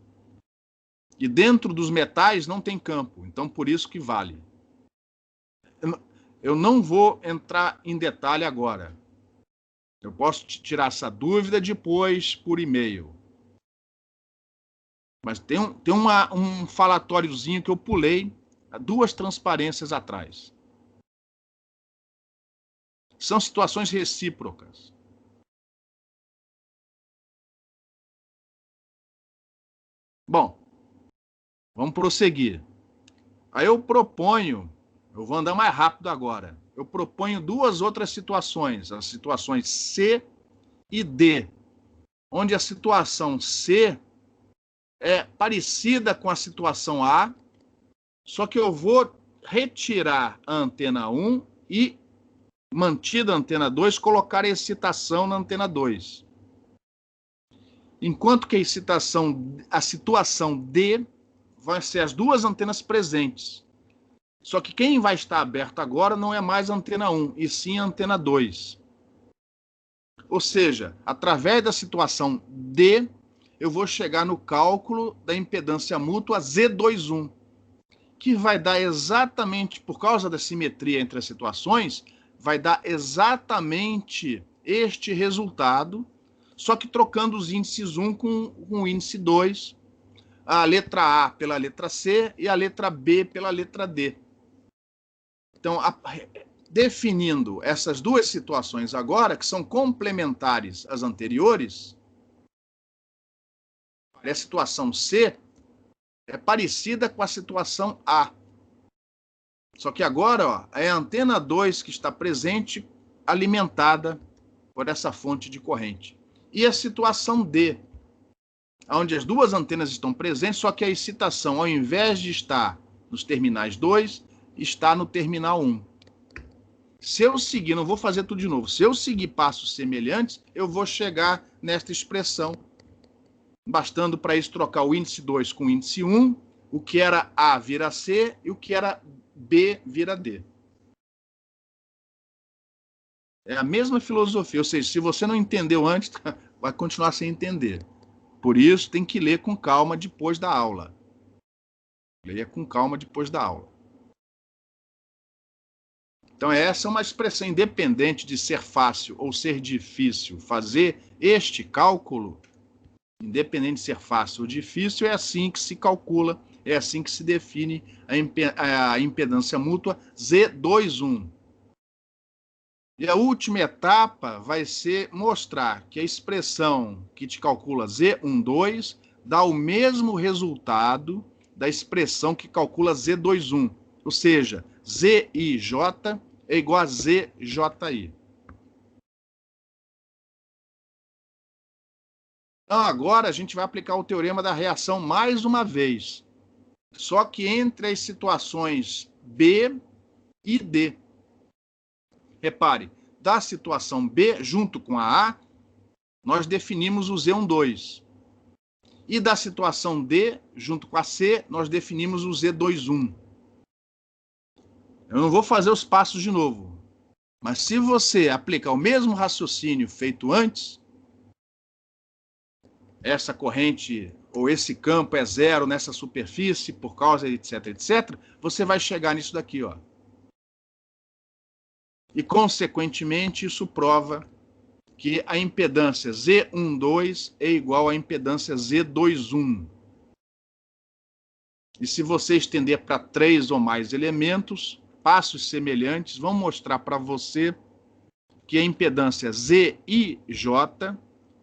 E dentro dos metais não tem campo. Então, por isso que vale. Eu não vou entrar em detalhe agora. Eu posso te tirar essa dúvida depois por e-mail. Mas tem um falatóriozinho que eu pulei 2 transparências atrás. São situações recíprocas. Bom, vamos prosseguir. Aí eu vou andar mais rápido agora. Eu proponho 2 outras situações, as situações C e D, onde a situação C é parecida com a situação A, só que eu vou retirar a antena 1 e, mantida a antena 2, colocar a excitação na antena 2. Enquanto que a situação D vai ser as 2 antenas presentes. Só que quem vai estar aberto agora não é mais a antena 1, e sim a antena 2. Ou seja, através da situação D, eu vou chegar no cálculo da impedância mútua Z21, que vai dar exatamente, por causa da simetria entre as situações, vai dar exatamente este resultado, só que trocando os índices 1 com o índice 2, a letra A pela letra C e a letra B pela letra D. Então, definindo essas 2 situações agora, que são complementares às anteriores, a situação C é parecida com a situação A. Só que agora é a antena 2 que está presente, alimentada por essa fonte de corrente. E a situação D, onde as 2 antenas estão presentes, só que a excitação, ao invés de estar nos terminais 2, está no terminal 1. Se eu seguir, não vou fazer tudo de novo, se eu seguir passos semelhantes, eu vou chegar nesta expressão, bastando para isso trocar o índice 2 com o índice 1, o que era A vira C e o que era B vira D. É a mesma filosofia, ou seja, se você não entendeu antes, vai continuar sem entender. Por isso, tem que ler com calma depois da aula. Leia com calma depois da aula. Então, essa é uma expressão independente de ser fácil ou ser difícil. Fazer este cálculo, independente de ser fácil ou difícil, é assim que se calcula, é assim que se define a impedância mútua Z21. E a última etapa vai ser mostrar que a expressão que te calcula Z12 dá o mesmo resultado da expressão que calcula Z21. Ou seja, ZIJ é igual a ZJI. Então, agora a gente vai aplicar o teorema da reação mais uma vez. Só que entre as situações B e D. Repare, da situação B, junto com a A, nós definimos o Z12. E da situação D, junto com a C, nós definimos o Z21. Eu não vou fazer os passos de novo. Mas se você aplicar o mesmo raciocínio feito antes, essa corrente ou esse campo é zero nessa superfície por causa etc, etc, você vai chegar nisso daqui, ó. E, consequentemente, isso prova que a impedância Z12 é igual à impedância Z21. E se você estender para 3 ou mais elementos, passos semelhantes vão mostrar para você que a impedância ZIJ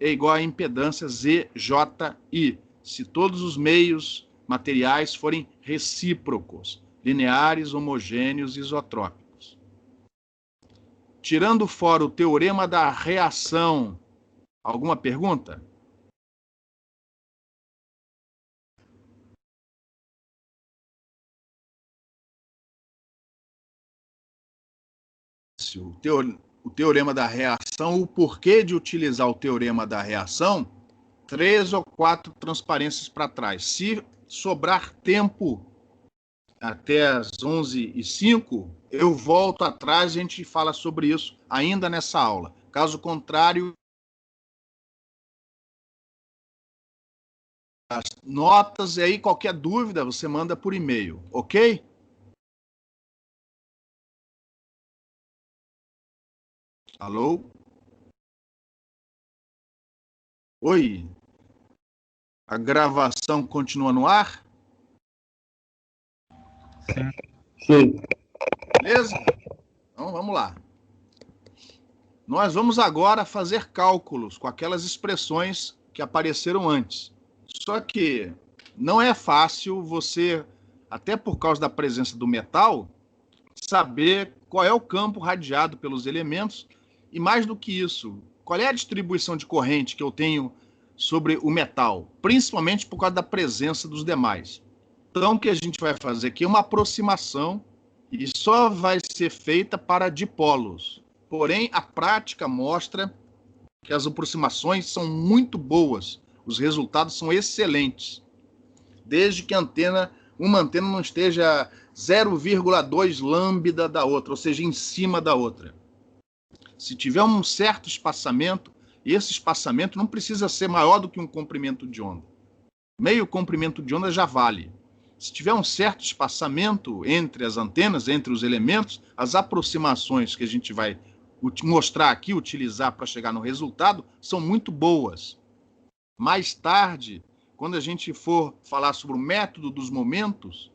é igual à impedância ZJI, se todos os meios materiais forem recíprocos, lineares, homogêneos e isotrópicos. Tirando fora o teorema da reação, alguma pergunta? o teorema da reação, o porquê de utilizar o teorema da reação, 3 ou 4 transparências para trás. Se sobrar tempo até as 11h05, eu volto atrás e a gente fala sobre isso ainda nessa aula. Caso contrário, as notas, e aí qualquer dúvida você manda por e-mail, ok? Alô? Oi? A gravação continua no ar? Sim. Beleza? Então vamos lá. Nós vamos agora fazer cálculos com aquelas expressões que apareceram antes. Só que não é fácil você, até por causa da presença do metal, saber qual é o campo radiado pelos elementos e, mais do que isso, qual é a distribuição de corrente que eu tenho sobre o metal, principalmente por causa da presença dos demais. Então, o que a gente vai fazer aqui é uma aproximação e só vai ser feita para dipolos. Porém, a prática mostra que as aproximações são muito boas, os resultados são excelentes, desde que uma antena não esteja 0,2 lambda da outra, ou seja, em cima da outra. Se tiver um certo espaçamento, esse espaçamento não precisa ser maior do que um comprimento de onda. Meio comprimento de onda já vale. Se tiver um certo espaçamento entre as antenas, entre os elementos, as aproximações que a gente vai mostrar aqui, utilizar para chegar no resultado, são muito boas. Mais tarde, quando a gente for falar sobre o método dos momentos,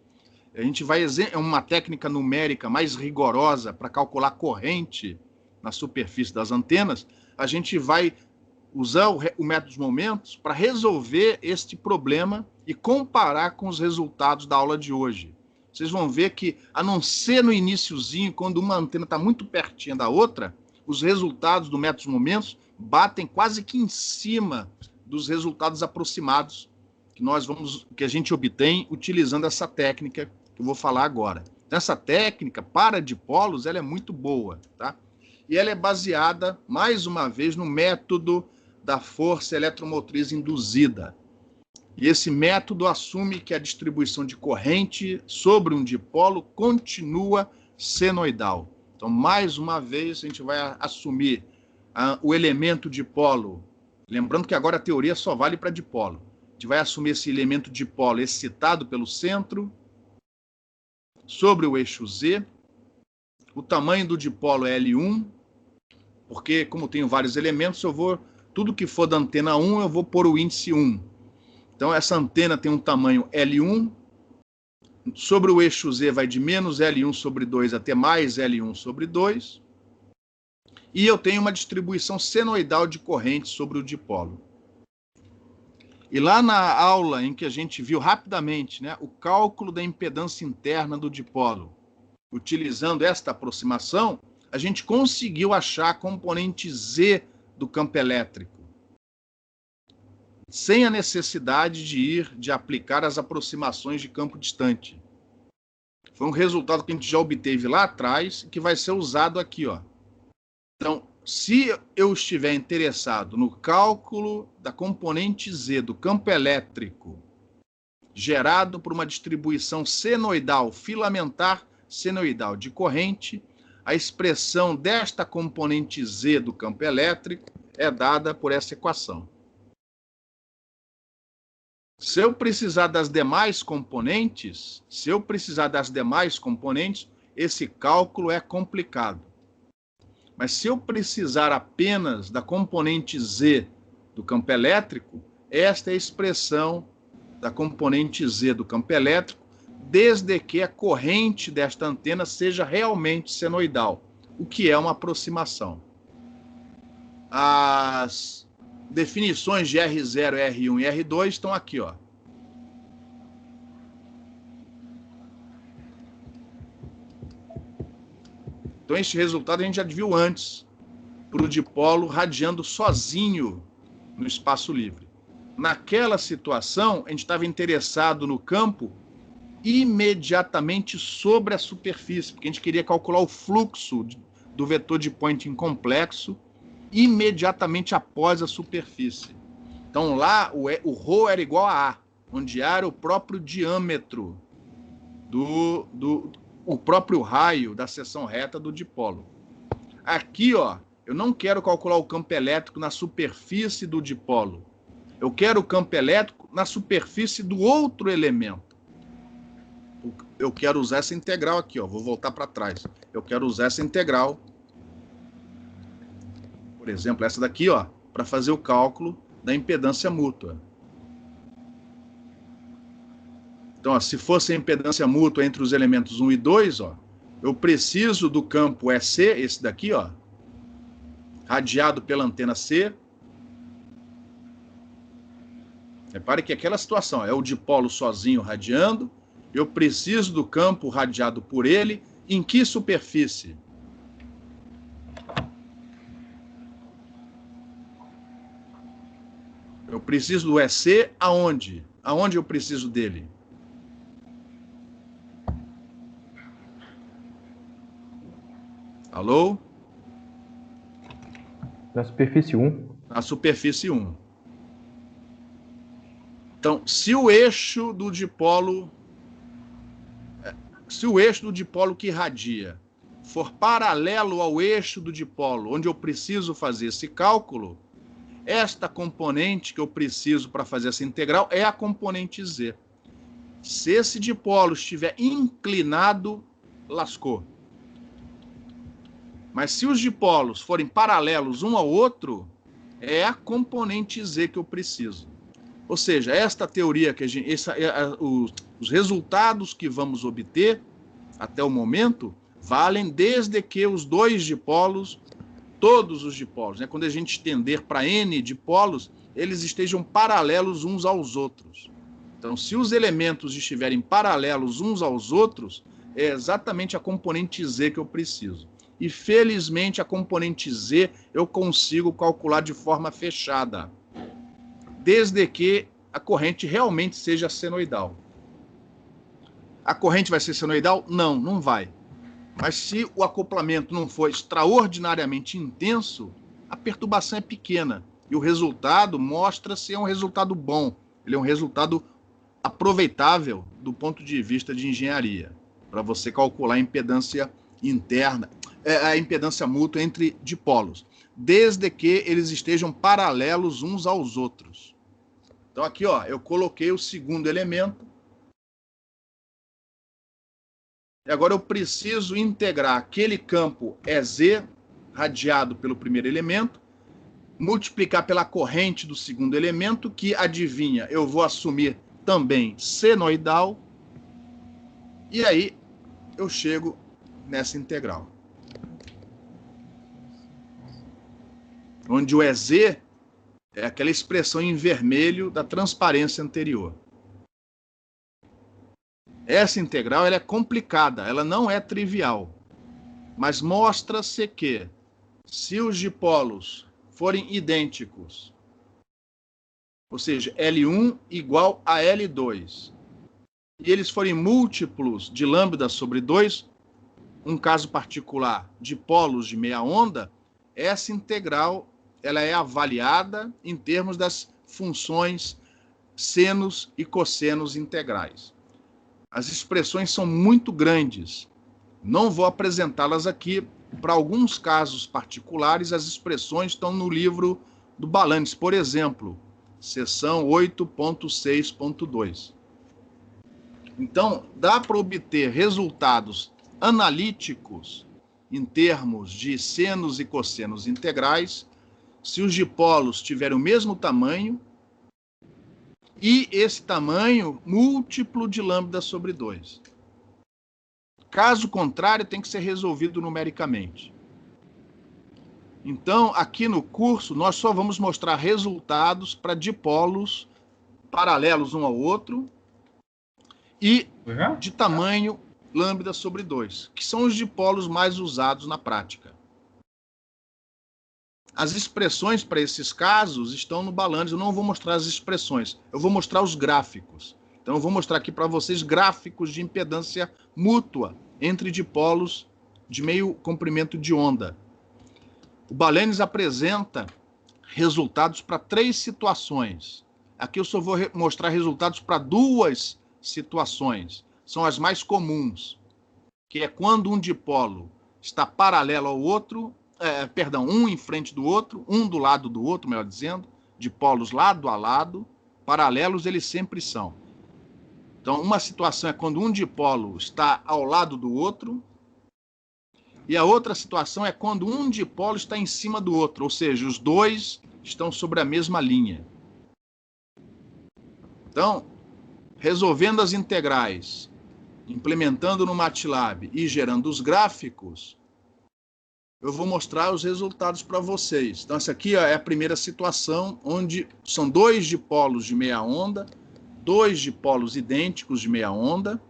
a gente vai uma técnica numérica mais rigorosa para calcular corrente na superfície das antenas, a gente vai usar o método dos momentos para resolver este problema e comparar com os resultados da aula de hoje. Vocês vão ver que, a não ser no iniciozinho, quando uma antena está muito pertinho da outra, os resultados do método dos momentos batem quase que em cima dos resultados aproximados que a gente obtém utilizando essa técnica que eu vou falar agora. Essa técnica, para dipolos, ela é muito boa, tá? E ela é baseada, mais uma vez, no método da força eletromotriz induzida. E esse método assume que a distribuição de corrente sobre um dipolo continua senoidal. Então, mais uma vez, a gente vai assumir o elemento dipolo. Lembrando que agora a teoria só vale para dipolo. A gente vai assumir esse elemento dipolo excitado pelo centro sobre o eixo Z. O tamanho do dipolo é L1, porque, como tenho vários elementos, tudo que for da antena 1, eu vou pôr o índice 1. Então, essa antena tem um tamanho L1, sobre o eixo Z vai de menos L1 sobre 2 até mais L1 sobre 2, e eu tenho uma distribuição senoidal de corrente sobre o dipolo. E lá na aula em que a gente viu rapidamente, né, o cálculo da impedância interna do dipolo, utilizando esta aproximação, a gente conseguiu achar a componente Z do campo elétrico, sem a necessidade de aplicar as aproximações de campo distante. Foi um resultado que a gente já obteve lá atrás e que vai ser usado aqui, ó. Então, se eu estiver interessado no cálculo da componente Z do campo elétrico gerado por uma distribuição senoidal, filamentar senoidal de corrente, a expressão desta componente Z do campo elétrico é dada por essa equação. Se eu precisar das demais componentes, esse cálculo é complicado. Mas se eu precisar apenas da componente Z do campo elétrico, esta é a expressão da componente Z do campo elétrico, desde que a corrente desta antena seja realmente senoidal, o que é uma aproximação. As definições de R0, R1 e R2 estão aqui, ó. Então, este resultado a gente já viu antes, para o dipolo radiando sozinho no espaço livre. Naquela situação, a gente estava interessado no campo imediatamente sobre a superfície, porque a gente queria calcular o fluxo do vetor de Poynting complexo imediatamente após a superfície. Então lá o ρ era igual a A, onde A era o próprio diâmetro o próprio raio da seção reta do dipolo. Aqui, ó, eu não quero calcular o campo elétrico na superfície do dipolo. Eu quero o campo elétrico na superfície do outro elemento. Eu quero usar essa integral aqui, ó. Vou voltar para trás. Eu quero usar essa integral, por exemplo, essa daqui, ó, para fazer o cálculo da impedância mútua. Então, ó, se fosse a impedância mútua entre os elementos 1 e 2, ó, eu preciso do campo EC, esse daqui, ó, radiado pela antena C. Repare que aquela situação é o dipolo sozinho radiando, eu preciso do campo radiado por ele, em que superfície? Eu preciso do EC aonde? Aonde eu preciso dele? Alô? Na superfície 1. Na superfície 1. Então, se o eixo do dipolo que irradia for paralelo ao eixo do dipolo, onde eu preciso fazer esse cálculo, esta componente que eu preciso para fazer essa integral é a componente Z. Se esse dipolo estiver inclinado, lascou. Mas se os dipolos forem paralelos um ao outro, é a componente Z que eu preciso. Ou seja, esta teoria que os resultados que vamos obter até o momento valem desde que os dois dipolos, todos os dipolos, né, quando a gente estender para N dipolos, eles estejam paralelos uns aos outros. Então, se os elementos estiverem paralelos uns aos outros, é exatamente a componente Z que eu preciso. E, felizmente, a componente Z eu consigo calcular de forma fechada, desde que a corrente realmente seja senoidal. A corrente vai ser senoidal? Não, não vai. Mas se o acoplamento não for extraordinariamente intenso, a perturbação é pequena. E o resultado mostra-se um resultado bom. Ele é um resultado aproveitável do ponto de vista de engenharia, para você calcular a impedância interna, a impedância mútua entre dipolos, desde que eles estejam paralelos uns aos outros. Então aqui, ó, eu coloquei o segundo elemento. E agora eu preciso integrar aquele campo EZ, radiado pelo primeiro elemento, multiplicar pela corrente do segundo elemento, que, adivinha, eu vou assumir também senoidal, e aí eu chego nessa integral. Onde o EZ é aquela expressão em vermelho da transparência anterior. Essa integral ela é complicada, ela não é trivial, mas mostra-se que, se os dipolos forem idênticos, ou seja, L1 igual a L2, e eles forem múltiplos de lambda sobre 2, um caso particular de polos de meia onda, essa integral ela é avaliada em termos das funções senos e cossenos integrais. As expressões são muito grandes. Não vou apresentá-las aqui. Para alguns casos particulares, as expressões estão no livro do Balanis, por exemplo, seção 8.6.2. Então, dá para obter resultados analíticos em termos de senos e cossenos integrais se os dipolos tiverem o mesmo tamanho e esse tamanho múltiplo de lambda sobre 2. Caso contrário, tem que ser resolvido numericamente. Então, aqui no curso, nós só vamos mostrar resultados para dipolos paralelos um ao outro e de tamanho lambda sobre 2, que são os dipolos mais usados na prática. As expressões para esses casos estão no Balanis. Eu não vou mostrar as expressões, eu vou mostrar os gráficos. Então, eu vou mostrar aqui para vocês gráficos de impedância mútua entre dipolos de meio comprimento de onda. O Balanis apresenta resultados para 3 situações. Aqui eu só vou mostrar resultados para 2 situações. São as mais comuns, que é quando um dipolo está paralelo ao outro, um em frente do outro, um do lado do outro, melhor dizendo, dipolos lado a lado, paralelos eles sempre são. Então, uma situação é quando um dipolo está ao lado do outro, e a outra situação é quando um dipolo está em cima do outro, ou seja, os dois estão sobre a mesma linha. Então, resolvendo as integrais, implementando no MATLAB e gerando os gráficos, eu vou mostrar os resultados para vocês. Então, essa aqui é a primeira situação, onde são 2 dipolos de meia onda, 2 dipolos idênticos de meia onda,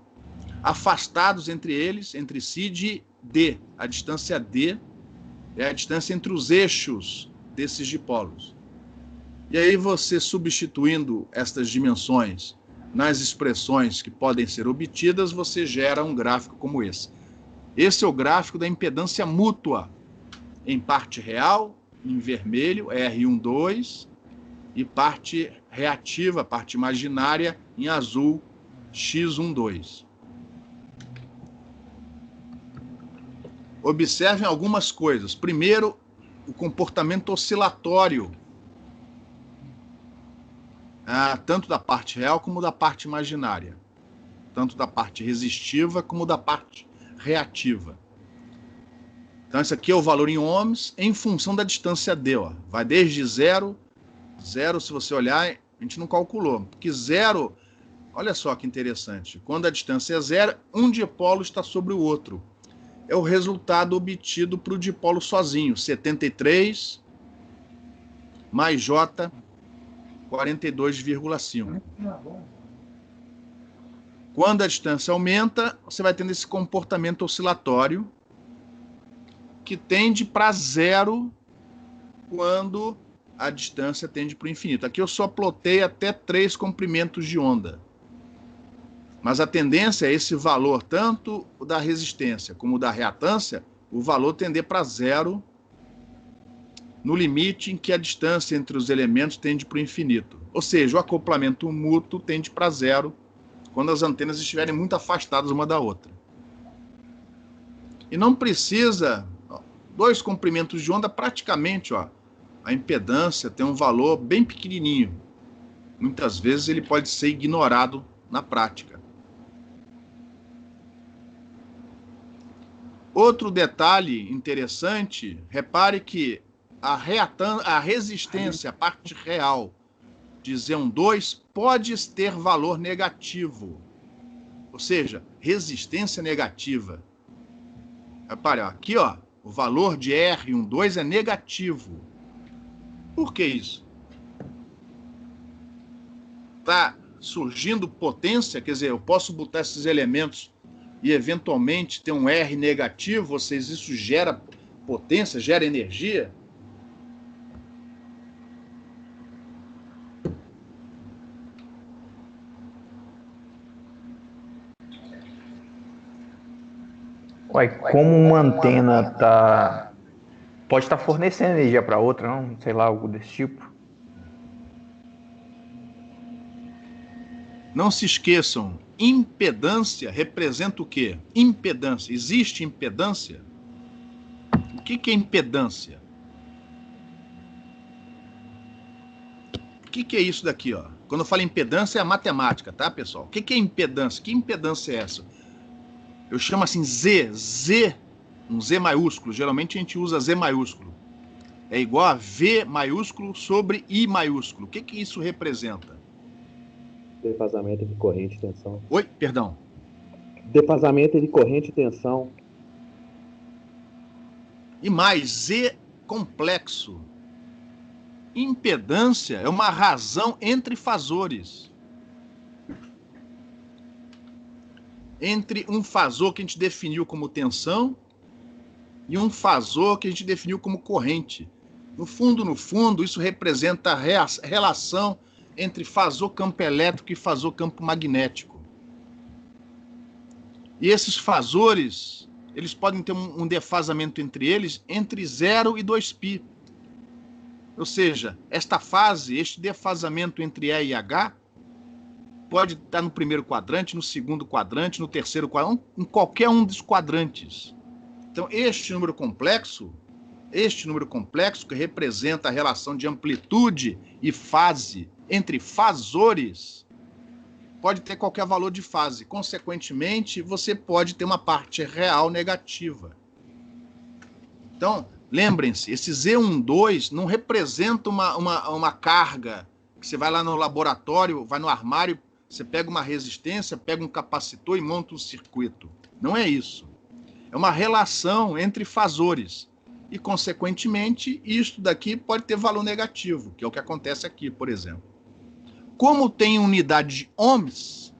afastados entre eles, entre si, de D. A distância D é a distância entre os eixos desses dipolos. E aí você, substituindo estas dimensões nas expressões que podem ser obtidas, você gera um gráfico como esse. Esse é o gráfico da impedância mútua, em parte real, em vermelho, R12, e parte reativa, parte imaginária, em azul, X12. Observem algumas coisas. Primeiro, o comportamento oscilatório, tanto da parte real como da parte imaginária, tanto da parte resistiva como da parte reativa. Então, esse aqui é o valor em ohms em função da distância D. Vai desde 0, se você olhar, a gente não calculou, porque 0, olha só que interessante, quando a distância é 0, um dipolo está sobre o outro. É o resultado obtido para o dipolo sozinho, 73 mais J, 42,5. Quando a distância aumenta, você vai tendo esse comportamento oscilatório que tende para 0 quando a distância tende para o infinito. Aqui eu só plotei até 3 comprimentos de onda. Mas a tendência é esse valor, tanto da resistência como da reatância, o valor tender para 0 no limite em que a distância entre os elementos tende para o infinito. Ou seja, o acoplamento mútuo tende para 0 quando as antenas estiverem muito afastadas uma da outra. E não precisa, 2 comprimentos de onda, praticamente, a impedância tem um valor bem pequenininho. Muitas vezes ele pode ser ignorado na prática. Outro detalhe interessante, repare que a resistência, a parte real de Z12, pode ter valor negativo. Ou seja, resistência negativa. Repare, aqui, o valor de R12 é negativo. Por que isso? Está surgindo potência, quer dizer, eu posso botar esses elementos e eventualmente ter um R negativo, ou seja, isso gera potência, gera energia? Como uma antena pode estar fornecendo energia para outra, não? Sei lá, algo desse tipo. Não se esqueçam, impedância representa o quê? Impedância. Existe impedância? O que é impedância? O que é isso daqui? Quando eu falo impedância, é a matemática, tá, pessoal? O que é impedância? Que impedância é essa? Eu chamo assim Z, um Z maiúsculo. Geralmente a gente usa Z maiúsculo. É igual a V maiúsculo sobre I maiúsculo. O que isso representa? Defasamento de corrente e tensão. Oi, perdão. Defasamento de corrente e tensão. E mais, Z complexo. Impedância é uma razão entre fasores. Entre um fasor que a gente definiu como tensão e um fasor que a gente definiu como corrente. No fundo, isso representa a relação entre fasor campo elétrico e fasor campo magnético. E esses fasores, eles podem ter um defasamento entre eles entre 0 e 2π. Ou seja, esta fase, este defasamento entre E e H, pode estar no primeiro quadrante, no segundo quadrante, no terceiro quadrante, em qualquer um dos quadrantes. Então, este número complexo que representa a relação de amplitude e fase entre fasores, pode ter qualquer valor de fase. Consequentemente, você pode ter uma parte real negativa. Então, lembrem-se, esse Z12 não representa uma carga que você vai lá no laboratório, vai no armário, você pega uma resistência, pega um capacitor e monta um circuito. Não é isso. É uma relação entre fasores. E, consequentemente, isto daqui pode ter valor negativo, que é o que acontece aqui, por exemplo. Como tem unidade de ohms,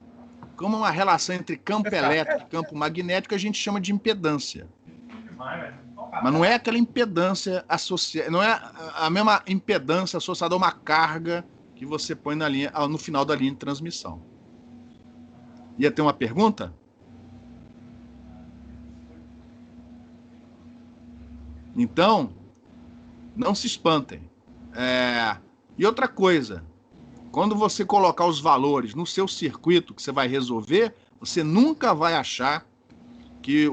como uma relação entre campo elétrico e campo magnético, a gente chama de impedância. Mas não é aquela impedância associada, não é a mesma impedância associada a uma carga que você põe na linha, no final da linha de transmissão. Ia ter uma pergunta? Então, não se espantem. E outra coisa, quando você colocar os valores no seu circuito que você vai resolver, você nunca vai achar que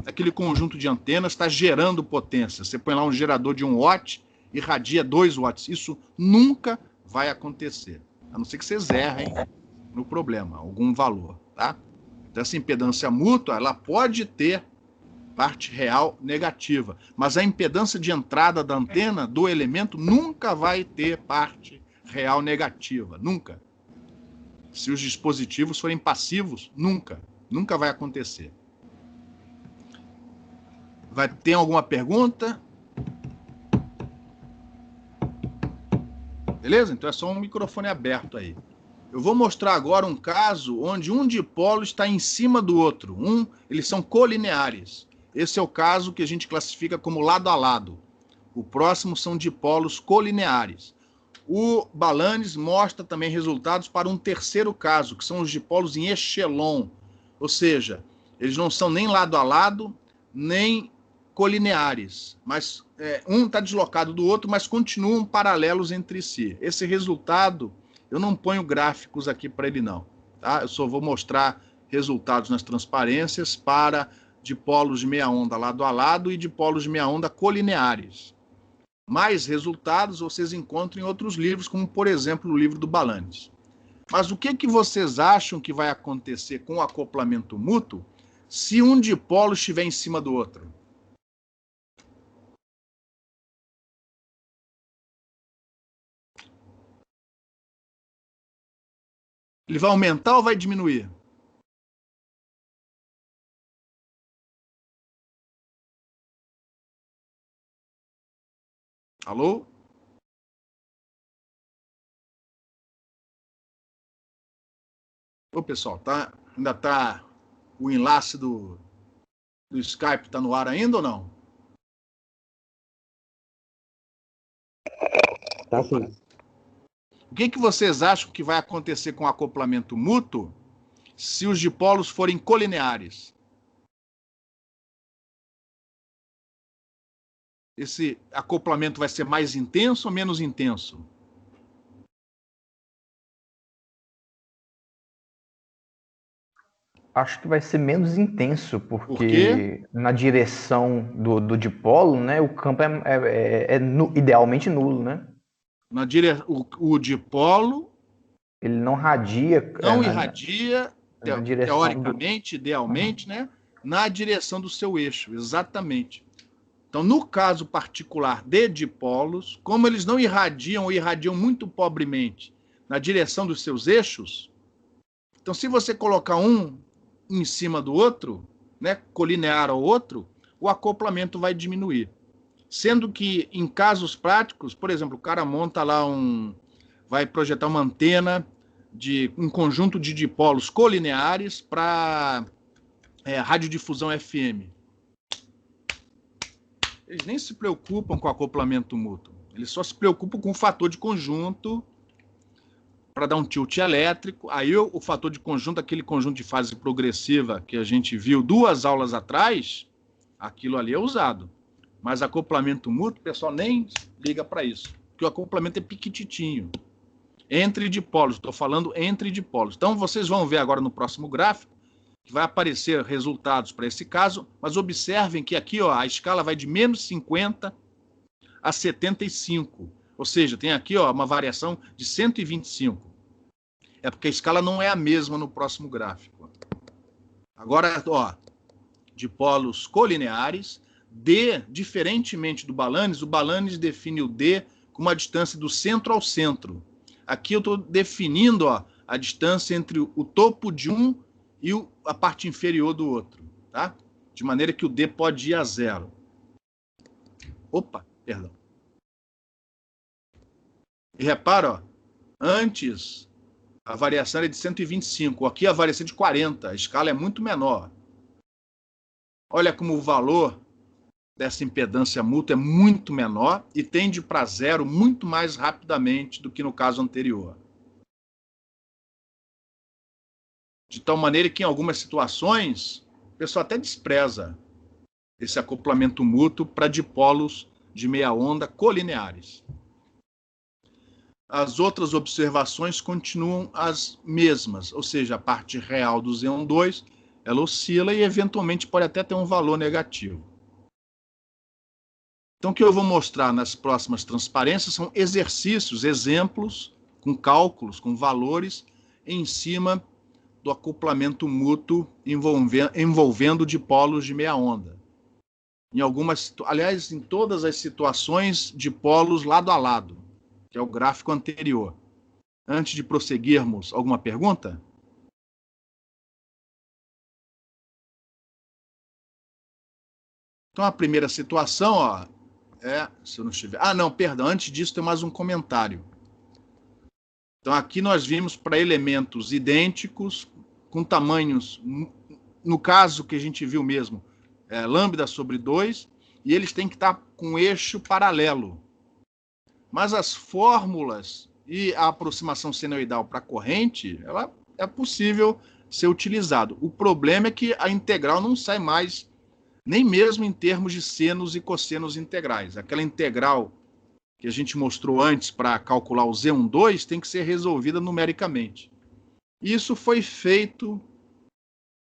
aquele conjunto de antenas está gerando potência. Você põe lá um gerador de 1 watt, irradia 2 watts. Isso nunca vai acontecer, a não ser que vocês errem no problema, algum valor, tá? Então, essa impedância mútua, ela pode ter parte real negativa, mas a impedância de entrada da antena, do elemento, nunca vai ter parte real negativa, nunca. Se os dispositivos forem passivos, nunca vai acontecer. Vai ter alguma pergunta? Beleza? Então é só um microfone aberto aí. Eu vou mostrar agora um caso onde um dipolo está em cima do outro. Eles são colineares. Esse é o caso que a gente classifica como lado a lado. O próximo são dipolos colineares. O Balanis mostra também resultados para um terceiro caso, que são os dipolos em Echelon. Ou seja, eles não são nem lado a lado, nem colineares. Mas um está deslocado do outro, mas continuam paralelos entre si. Esse resultado, eu não ponho gráficos aqui para ele não. Tá? Eu só vou mostrar resultados nas transparências para dipolos de meia onda lado a lado e dipolos de meia onda colineares. Mais resultados vocês encontram em outros livros, como, por exemplo, o livro do Balanis. Mas o que vocês acham que vai acontecer com o acoplamento mútuo se um dipolo estiver em cima do outro? Ele vai aumentar ou vai diminuir? Alô? Ô, pessoal, ainda tá o enlace do Skype tá no ar ainda ou não? Tá sim. O que vocês acham que vai acontecer com o acoplamento mútuo se os dipolos forem colineares? Esse acoplamento vai ser mais intenso ou menos intenso? Acho que vai ser menos intenso, porque na direção do dipolo, né, o campo é idealmente nulo, né? O dipolo ele não radia. Não irradia, teoricamente, idealmente, né, na direção do seu eixo, exatamente. Então, no caso particular de dipolos, como eles não irradiam ou irradiam muito pobremente na direção dos seus eixos, então se você colocar um em cima do outro, né, colinear ao outro, o acoplamento vai diminuir. Sendo que, em casos práticos, por exemplo, o cara monta lá vai projetar uma antena de um conjunto de dipolos colineares para radiodifusão FM. Eles nem se preocupam com acoplamento mútuo. Eles só se preocupam com o fator de conjunto para dar um tilt elétrico. Aí o fator de conjunto, aquele conjunto de fase progressiva que a gente viu 2 aulas atrás, aquilo ali é usado. Mas acoplamento mútuo, o pessoal nem liga para isso, porque o acoplamento é piquititinho. Entre dipolos, estou falando entre dipolos. Então, vocês vão ver agora no próximo gráfico, que vai aparecer resultados para esse caso, mas observem que aqui ó, a escala vai de menos 50 a 75. Ou seja, tem aqui ó, uma variação de 125. É porque a escala não é a mesma no próximo gráfico. Agora, ó, dipolos colineares, D, diferentemente do Balanis, o Balanis define o D com uma distância do centro ao centro. Aqui eu estou definindo ó, a distância entre o topo de um e a parte inferior do outro, tá? De maneira que o D pode ir a 0. Opa, perdão. E repara, ó, antes a variação era de 125, aqui a variação é de 40, a escala é muito menor. Olha como o valor dessa impedância mútua é muito menor e tende para 0 muito mais rapidamente do que no caso anterior. De tal maneira que em algumas situações o pessoal até despreza esse acoplamento mútuo para dipolos de meia onda colineares. As outras observações continuam as mesmas, ou seja, a parte real do Z12 ela oscila e eventualmente pode até ter um valor negativo. Então, o que eu vou mostrar nas próximas transparências são exercícios, exemplos, com cálculos, com valores, em cima do acoplamento mútuo envolvendo dipolos de meia onda. Em algumas, aliás, em todas as situações de polos lado a lado, que é o gráfico anterior. Antes de prosseguirmos, alguma pergunta? Então, a primeira situação, ó, se eu não estiver... Ah, não, perdão, antes disso tem mais um comentário. Então, aqui nós vimos para elementos idênticos, com tamanhos, no caso que a gente viu mesmo, lambda sobre 2, e eles têm que estar com eixo paralelo. Mas as fórmulas e a aproximação senoidal para a corrente, ela é possível ser utilizado. O problema é que a integral não sai mais, nem mesmo em termos de senos e cossenos integrais. Aquela integral que a gente mostrou antes para calcular o Z12 tem que ser resolvida numericamente. Isso foi feito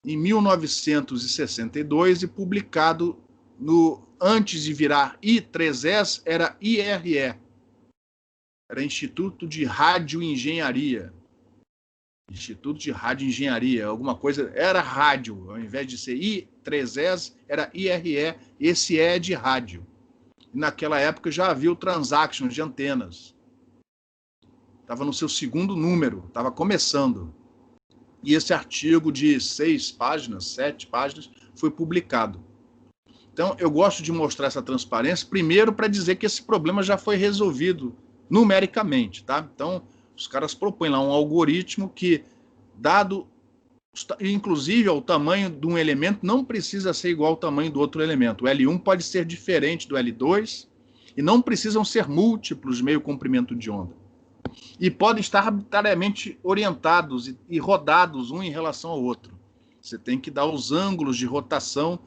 em 1962 e publicado antes de virar I3S, era IRE. Era Instituto de Radioengenharia. Instituto de Radioengenharia, alguma coisa, era rádio, ao invés de ser I3S, era IRE, esse é de rádio. E naquela época já havia o Transactions de antenas. Estava no seu segundo número, estava começando. E esse artigo de 6 páginas, 7 páginas, foi publicado. Então, eu gosto de mostrar essa transparência, primeiro para dizer que esse problema já foi resolvido numericamente, tá? Então, os caras propõem lá um algoritmo que, dado, inclusive, o tamanho de um elemento não precisa ser igual ao tamanho do outro elemento. O L1 pode ser diferente do L2 e não precisam ser múltiplos de meio comprimento de onda. E podem estar arbitrariamente orientados e rodados um em relação ao outro. Você tem que dar os ângulos de rotação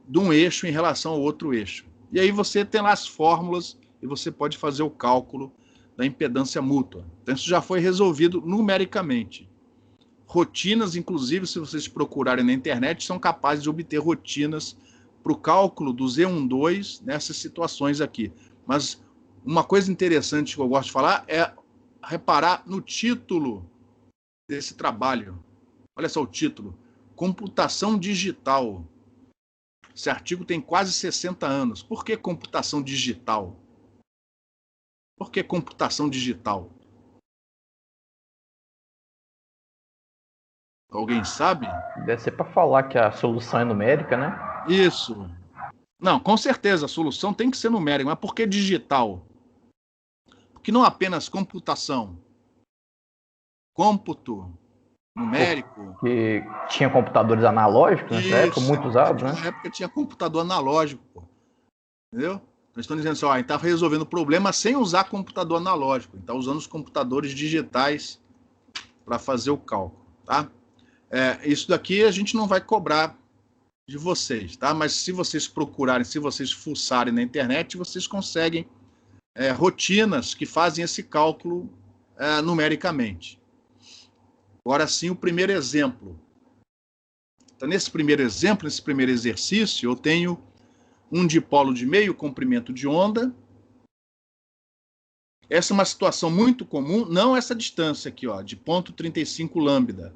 de um eixo em relação ao outro eixo. E aí você tem lá as fórmulas e você pode fazer o cálculo da impedância mútua. Então isso já foi resolvido numericamente. Rotinas, inclusive, se vocês procurarem na internet, são capazes de obter rotinas para o cálculo do Z12 nessas situações aqui. Mas uma coisa interessante que eu gosto de falar é reparar no título desse trabalho. Olha só o título. Computação digital. Esse artigo tem quase 60 anos. Por que computação digital? Por que computação digital? Alguém sabe? Deve ser para falar que a solução é numérica, né? Isso. Não, com certeza, a solução tem que ser numérica. Mas por que digital? Porque não apenas computação. Cômputo numérico. Porque tinha computadores analógicos nessa época, muito usados, né? Na época tinha computador analógico, pô. Entendeu? Eles estão dizendo assim, ó, a gente está resolvendo o problema sem usar computador analógico. A gente está usando os computadores digitais para fazer o cálculo, tá? Isso daqui a gente não vai cobrar de vocês, tá? Mas se vocês procurarem, se vocês fuçarem na internet, vocês conseguem rotinas que fazem esse cálculo numericamente. Agora sim, o primeiro exemplo. Então, nesse primeiro exemplo, nesse primeiro exercício, eu tenho um dipolo de meio comprimento de onda. Essa é uma situação muito comum, não essa distância aqui, ó, de 0,35 lambda,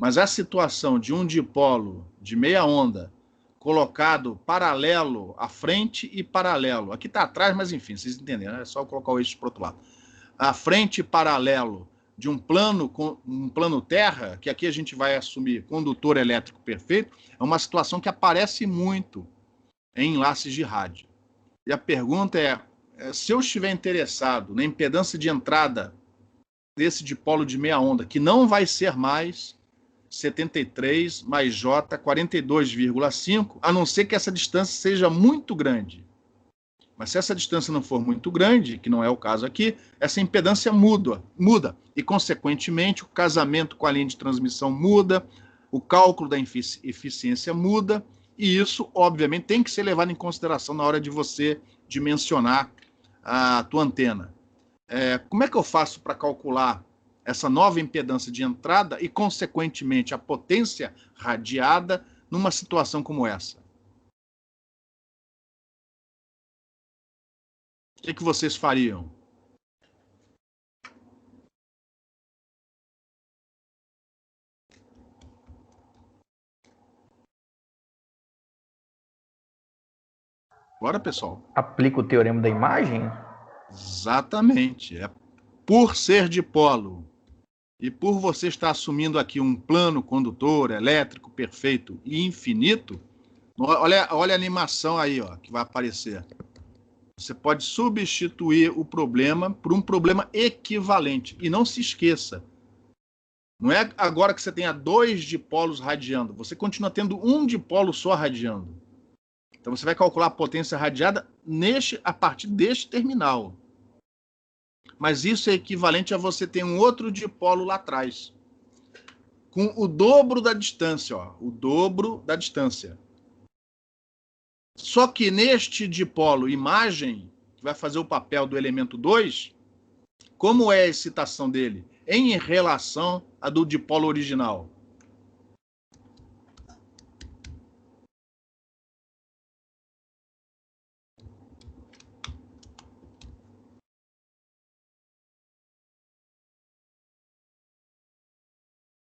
mas a situação de um dipolo de meia onda colocado paralelo à frente e paralelo. Aqui está atrás, mas enfim, vocês entenderam, é só eu colocar o eixo para o outro lado. A frente e paralelo de um plano terra, que aqui a gente vai assumir condutor elétrico perfeito, é uma situação que aparece muito em enlaces de rádio. E a pergunta se eu estiver interessado na impedância de entrada desse dipolo de meia onda, que não vai ser mais 73 mais J 42,5, a não ser que essa distância seja muito grande. Mas se essa distância não for muito grande, que não é o caso aqui, essa impedância muda. E, consequentemente, o casamento com a linha de transmissão muda, o cálculo da eficiência muda, e isso, obviamente, tem que ser levado em consideração na hora de você dimensionar a tua antena. Como é que eu faço para calcular essa nova impedância de entrada e, consequentemente, a potência radiada numa situação como essa? O que vocês fariam? Bora, pessoal. Aplica o teorema da imagem? Exatamente. Por ser dipolo e por você estar assumindo aqui um plano condutor elétrico perfeito e infinito, olha a animação aí, ó, que vai aparecer. Você pode substituir o problema por um problema equivalente. E não se esqueça, não é agora que você tenha 2 dipolos radiando, você continua tendo um dipolo só radiando. Então você vai calcular a potência radiada a partir deste terminal. Mas isso é equivalente a você ter um outro dipolo lá atrás, com o dobro da distância, ó, o dobro da distância. Só que neste dipolo imagem, que vai fazer o papel do elemento 2, como é a excitação dele em relação à do dipolo original?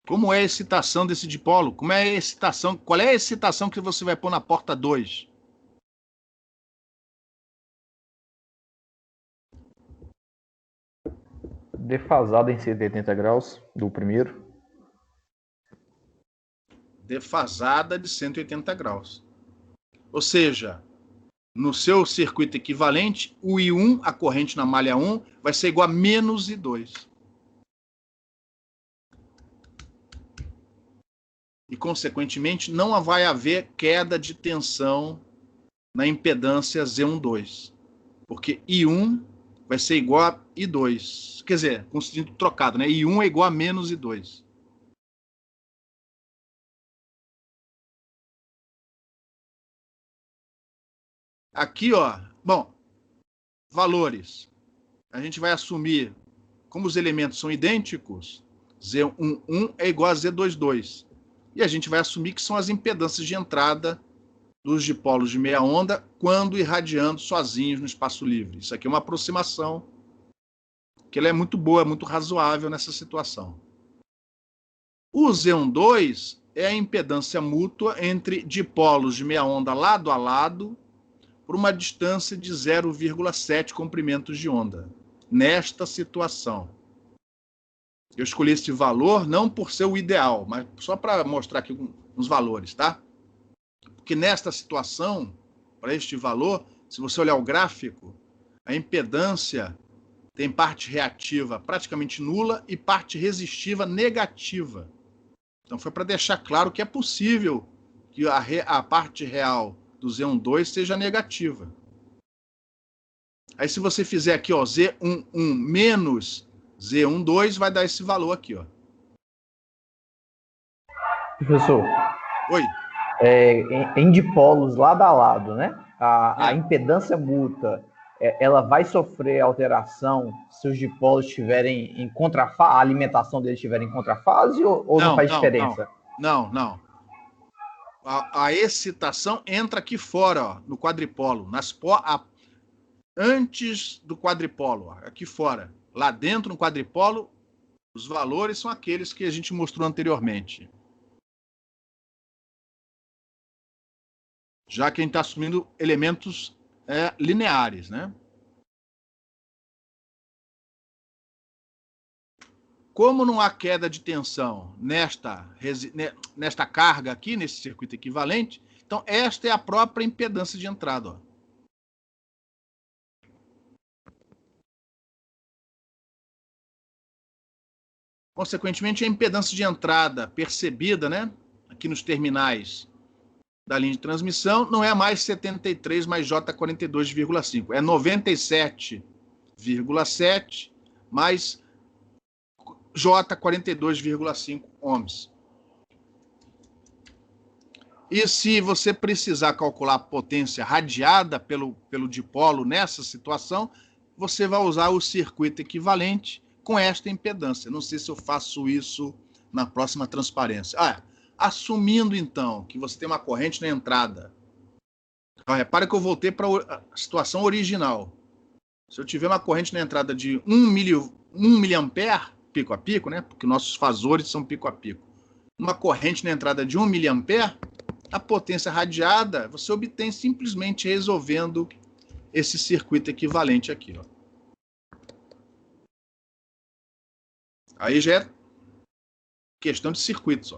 Como é a excitação desse dipolo? Qual é a excitação que você vai pôr na porta 2? Defasada em 180 graus do primeiro. Defasada de 180 graus. Ou seja, no seu circuito equivalente, o I1, a corrente na malha 1, vai ser igual a menos I2. E, consequentemente, não vai haver queda de tensão na impedância Z12. Porque I1 vai ser igual a I2. Quer dizer, com o sentido trocado, né? I1 é igual a menos I2. Aqui, ó, bom, valores. A gente vai assumir, como os elementos são idênticos, Z11 é igual a Z22. E a gente vai assumir que são as impedâncias de entrada dos dipolos de meia onda quando irradiando sozinhos no espaço livre. Isso aqui é uma aproximação que ela é muito boa, é muito razoável nessa situação. O Z12 é a impedância mútua entre dipolos de meia onda lado a lado por uma distância de 0,7 comprimentos de onda. Nesta situação. Eu escolhi esse valor não por ser o ideal, mas só para mostrar aqui uns valores, tá? Porque nesta situação, para este valor, se você olhar o gráfico, a impedância tem parte reativa praticamente nula e parte resistiva negativa. Então foi para deixar claro que é possível que a parte real do Z12 seja negativa. Aí se você fizer aqui, ó, Z11 menos Z12, vai dar esse valor aqui, ó. Professor, Oi. em dipolos lado a lado, né? A impedância mútua, ela vai sofrer alteração se os dipolos estiverem em contrafase, a alimentação deles estiver em contrafase ou não faz diferença? Não. A excitação entra aqui fora, ó, no quadripolo, antes do quadripolo, ó, aqui fora. Lá dentro, no quadripolo, os valores são aqueles que a gente mostrou anteriormente. Já que a gente está assumindo elementos lineares, né? Como não há queda de tensão nesta carga aqui, nesse circuito equivalente, então esta é a própria impedância de entrada. Ó. Consequentemente, a impedância de entrada percebida, né, aqui nos terminais da linha de transmissão, não é mais 73 mais J42,5. É 97,7 mais J42,5 ohms. E se você precisar calcular a potência radiada pelo dipolo nessa situação, você vai usar o circuito equivalente com esta impedância. Não sei se eu faço isso na próxima transparência. Assumindo, então, que você tem uma corrente na entrada. Repara que eu voltei para a situação original. Se eu tiver uma corrente na entrada de 1 miliampere, pico a pico, né? Porque nossos fasores são pico a pico. Uma corrente na entrada de 1 miliampere, a potência radiada você obtém simplesmente resolvendo esse circuito equivalente aqui. Ó. Aí já é questão de circuitos.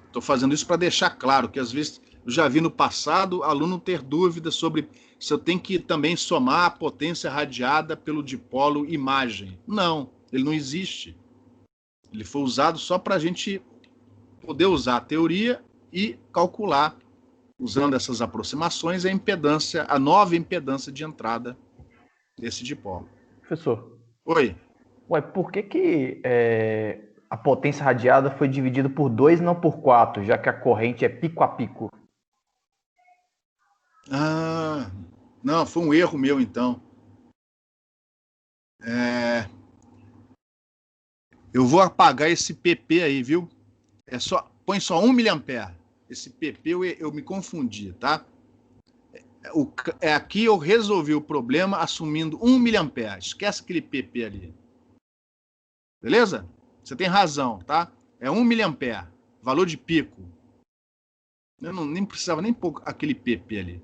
Estou fazendo isso para deixar claro que às vezes eu já vi no passado aluno ter dúvida sobre se eu tenho que também somar a potência radiada pelo dipolo imagem. Não, ele não existe. Ele foi usado só para a gente poder usar a teoria e calcular, usando essas aproximações, a nova impedância de entrada desse dipolo. Professor. Oi. Por que a potência radiada foi dividida por 2 e não por 4, já que a corrente é pico a pico? Não, foi um erro meu, então. Eu vou apagar esse PP aí, viu? Põe só 1 miliampere. Esse PP eu me confundi, tá? Aqui eu resolvi o problema assumindo 1 miliampere. Esquece aquele PP ali. Beleza? Você tem razão, tá? É 1 miliampere, valor de pico. Eu nem precisava nem pôr aquele PP ali.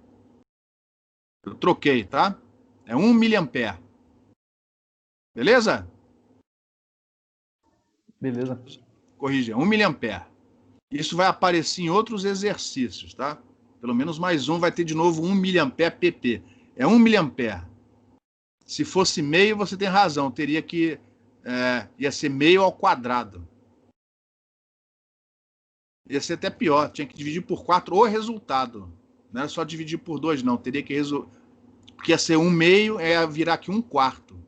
Eu troquei, tá? É 1 miliampere. Beleza? Beleza. Corrija, 1 miliampere. Isso vai aparecer em outros exercícios, tá? Pelo menos mais um vai ter de novo 1 miliampere PP. É 1 miliampere. Se fosse meio, você tem razão. Teria que... ia ser meio ao quadrado. Ia ser até pior. Tinha que dividir por 4 o resultado. Não era só dividir por 2, não. Teria que resolver... Porque ia ser 1 meio, ia virar aqui 1 quarto.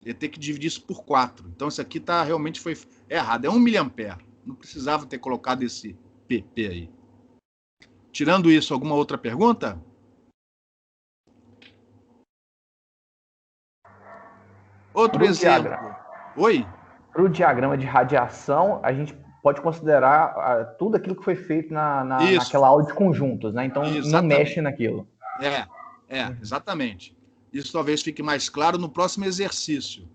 Ia ter que dividir isso por 4. Então, isso aqui realmente foi errado. É 1 miliampere. Não precisava ter colocado esse PP aí. Tirando isso, alguma outra pergunta? Outro exemplo. Oi? Para o diagrama de radiação, a gente pode considerar tudo aquilo que foi feito naquela aula de conjuntos, né? Então, exatamente. Não mexe naquilo. Exatamente. Isso talvez fique mais claro no próximo exercício.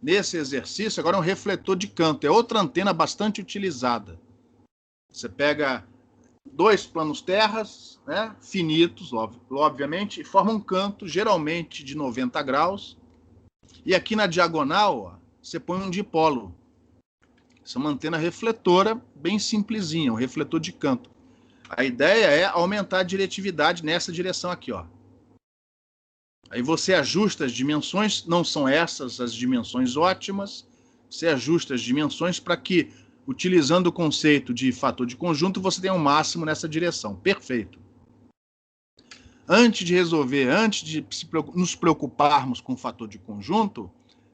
Nesse exercício, agora é um refletor de canto. É outra antena bastante utilizada. Você pega 2 planos terras, né, finitos, obviamente, e forma um canto, geralmente de 90 graus. E aqui na diagonal, você põe um dipolo. Essa é uma antena refletora bem simplesinha, um refletor de canto. A ideia é aumentar a diretividade nessa direção aqui, ó. Aí você ajusta as dimensões, não são essas as dimensões ótimas, você ajusta as dimensões para que, utilizando o conceito de fator de conjunto, você tenha um máximo nessa direção. Perfeito. Antes de nos preocuparmos com o fator de conjunto,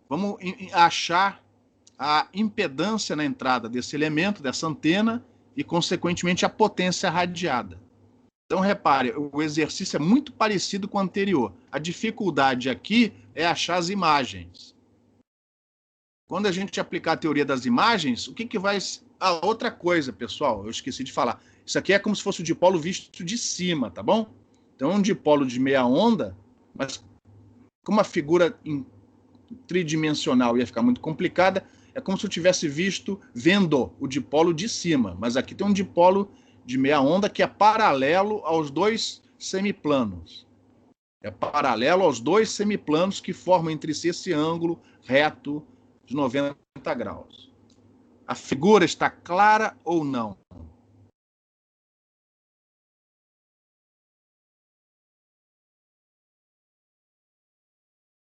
vamos achar a impedância na entrada desse elemento, dessa antena, e, consequentemente, a potência radiada. Então, repare, o exercício é muito parecido com o anterior. A dificuldade aqui é achar as imagens. Quando a gente aplicar a teoria das imagens, o que vai... Ah, outra coisa, pessoal, eu esqueci de falar. Isso aqui é como se fosse o dipolo visto de cima, tá bom? Então, é um dipolo de meia onda, mas como a figura tridimensional ia ficar muito complicada, é como se eu tivesse vendo o dipolo de cima. Mas aqui tem um dipolo de meia onda que é paralelo aos dois semiplanos. É paralelo aos dois semiplanos que formam entre si esse ângulo reto de 90 graus. A figura está clara ou não?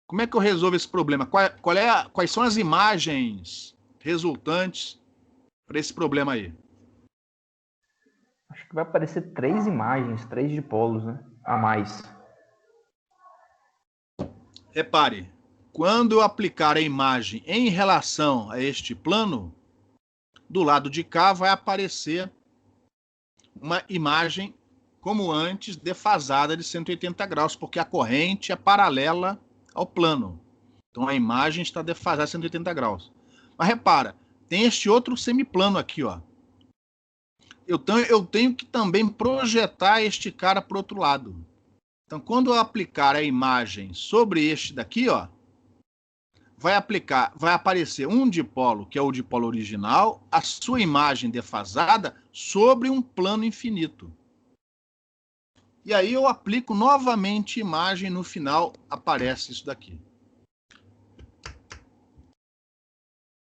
Como é que eu resolvo esse problema? Quais são as imagens resultantes para esse problema aí? Acho que vai aparecer 3 imagens, 3 dipolos, né? A mais. Repare, quando eu aplicar a imagem em relação a este plano, do lado de cá vai aparecer uma imagem, como antes, defasada de 180 graus, porque a corrente é paralela ao plano. Então a imagem está defasada a 180 graus. Mas repara, tem este outro semiplano aqui, ó. Eu tenho que também projetar este cara para o outro lado. Então, quando eu aplicar a imagem sobre este daqui, ó, vai aparecer um dipolo, que é o dipolo original, a sua imagem defasada sobre um plano infinito. E aí eu aplico novamente imagem, no final aparece isso daqui.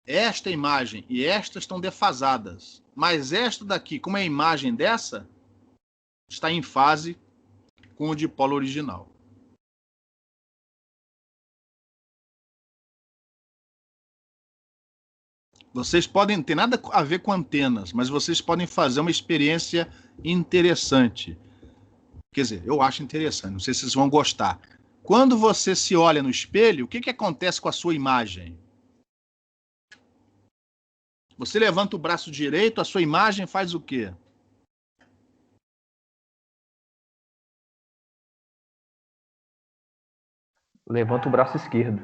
Esta imagem e esta estão defasadas, mas esta daqui, como é a imagem dessa, está em fase com o dipolo original. Vocês podem ter nada a ver com antenas, mas vocês podem fazer uma experiência interessante. Quer dizer, eu acho interessante, não sei se vocês vão gostar. Quando você se olha no espelho, o que acontece com a sua imagem? Você levanta o braço direito, a sua imagem faz o quê? Levanta o braço esquerdo.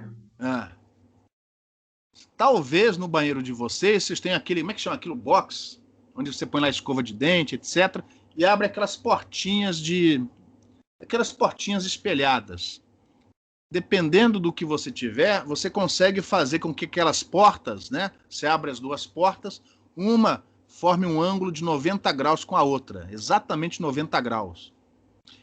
Talvez no banheiro de vocês tenham aquele, como é que chama? Aquilo box, onde você põe lá a escova de dente, etc. E abre aquelas portinhas espelhadas. Dependendo do que você tiver, você consegue fazer com que aquelas portas, né? Você abre as duas portas, uma forme um ângulo de 90 graus com a outra, exatamente 90 graus.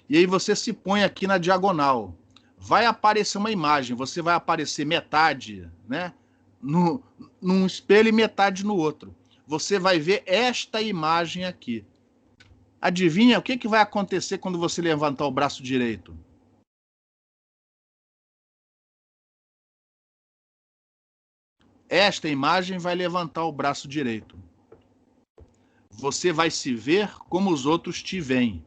E aí você se põe aqui na diagonal. Vai aparecer uma imagem, você vai aparecer metade, né? Num espelho e metade no outro. Você vai ver esta imagem aqui. Adivinha o que vai acontecer quando você levantar o braço direito? Esta imagem vai levantar o braço direito. Você vai se ver como os outros te veem.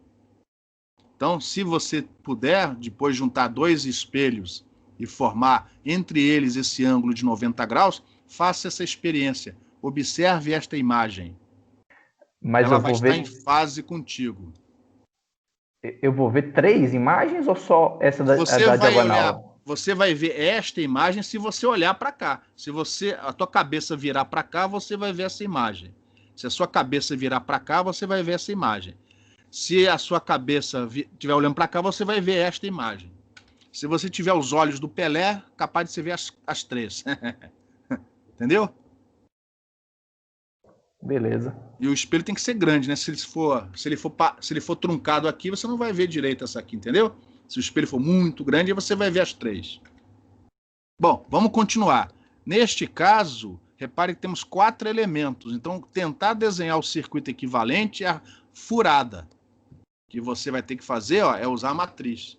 Então, se você puder, depois juntar 2 espelhos e formar entre eles esse ângulo de 90 graus, faça essa experiência. Observe esta imagem. Mas ela eu vai vou estar ver... em fase contigo. Eu vou ver 3 imagens ou só essa da diagonal? Você vai ver esta imagem se você olhar para cá. Se a tua cabeça virar para cá, você vai ver essa imagem. Se a sua cabeça virar para cá, você vai ver essa imagem. Se a sua cabeça estiver olhando para cá, você vai ver esta imagem. Se você tiver os olhos do Pelé, capaz de você ver as 3. Entendeu? Beleza. E o espelho tem que ser grande, né? Se ele for truncado aqui, você não vai ver direito essa aqui, entendeu? Se o espelho for muito grande, você vai ver as 3. Bom, vamos continuar. Neste caso, repare que temos 4 elementos. Então, tentar desenhar o circuito equivalente é a furada. O que você vai ter que fazer, ó, é usar a matriz.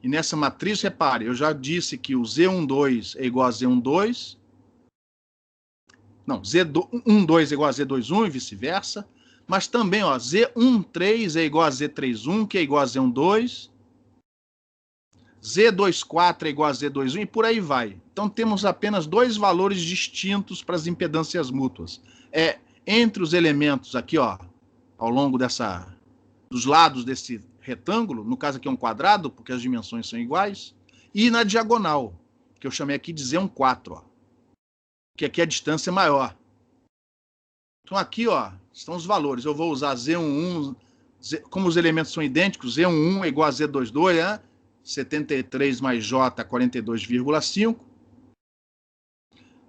E nessa matriz, repare, eu já disse que o Z12 é igual a Z12. Não, Z12 é igual a Z21 e vice-versa. Mas também, ó, Z13 é igual a Z31, que é igual a Z12. Z24 é igual a Z21 e por aí vai. Então temos apenas dois valores distintos para as impedâncias mútuas. Entre os elementos aqui, ó, ao longo dos lados desse retângulo, no caso aqui é um quadrado, porque as dimensões são iguais, e na diagonal, que eu chamei aqui de Z14, ó, que aqui a distância é maior. Então aqui, ó, estão os valores. Eu vou usar Z11, como os elementos são idênticos, Z11 é igual a Z22, né? 73 mais J, 42,5.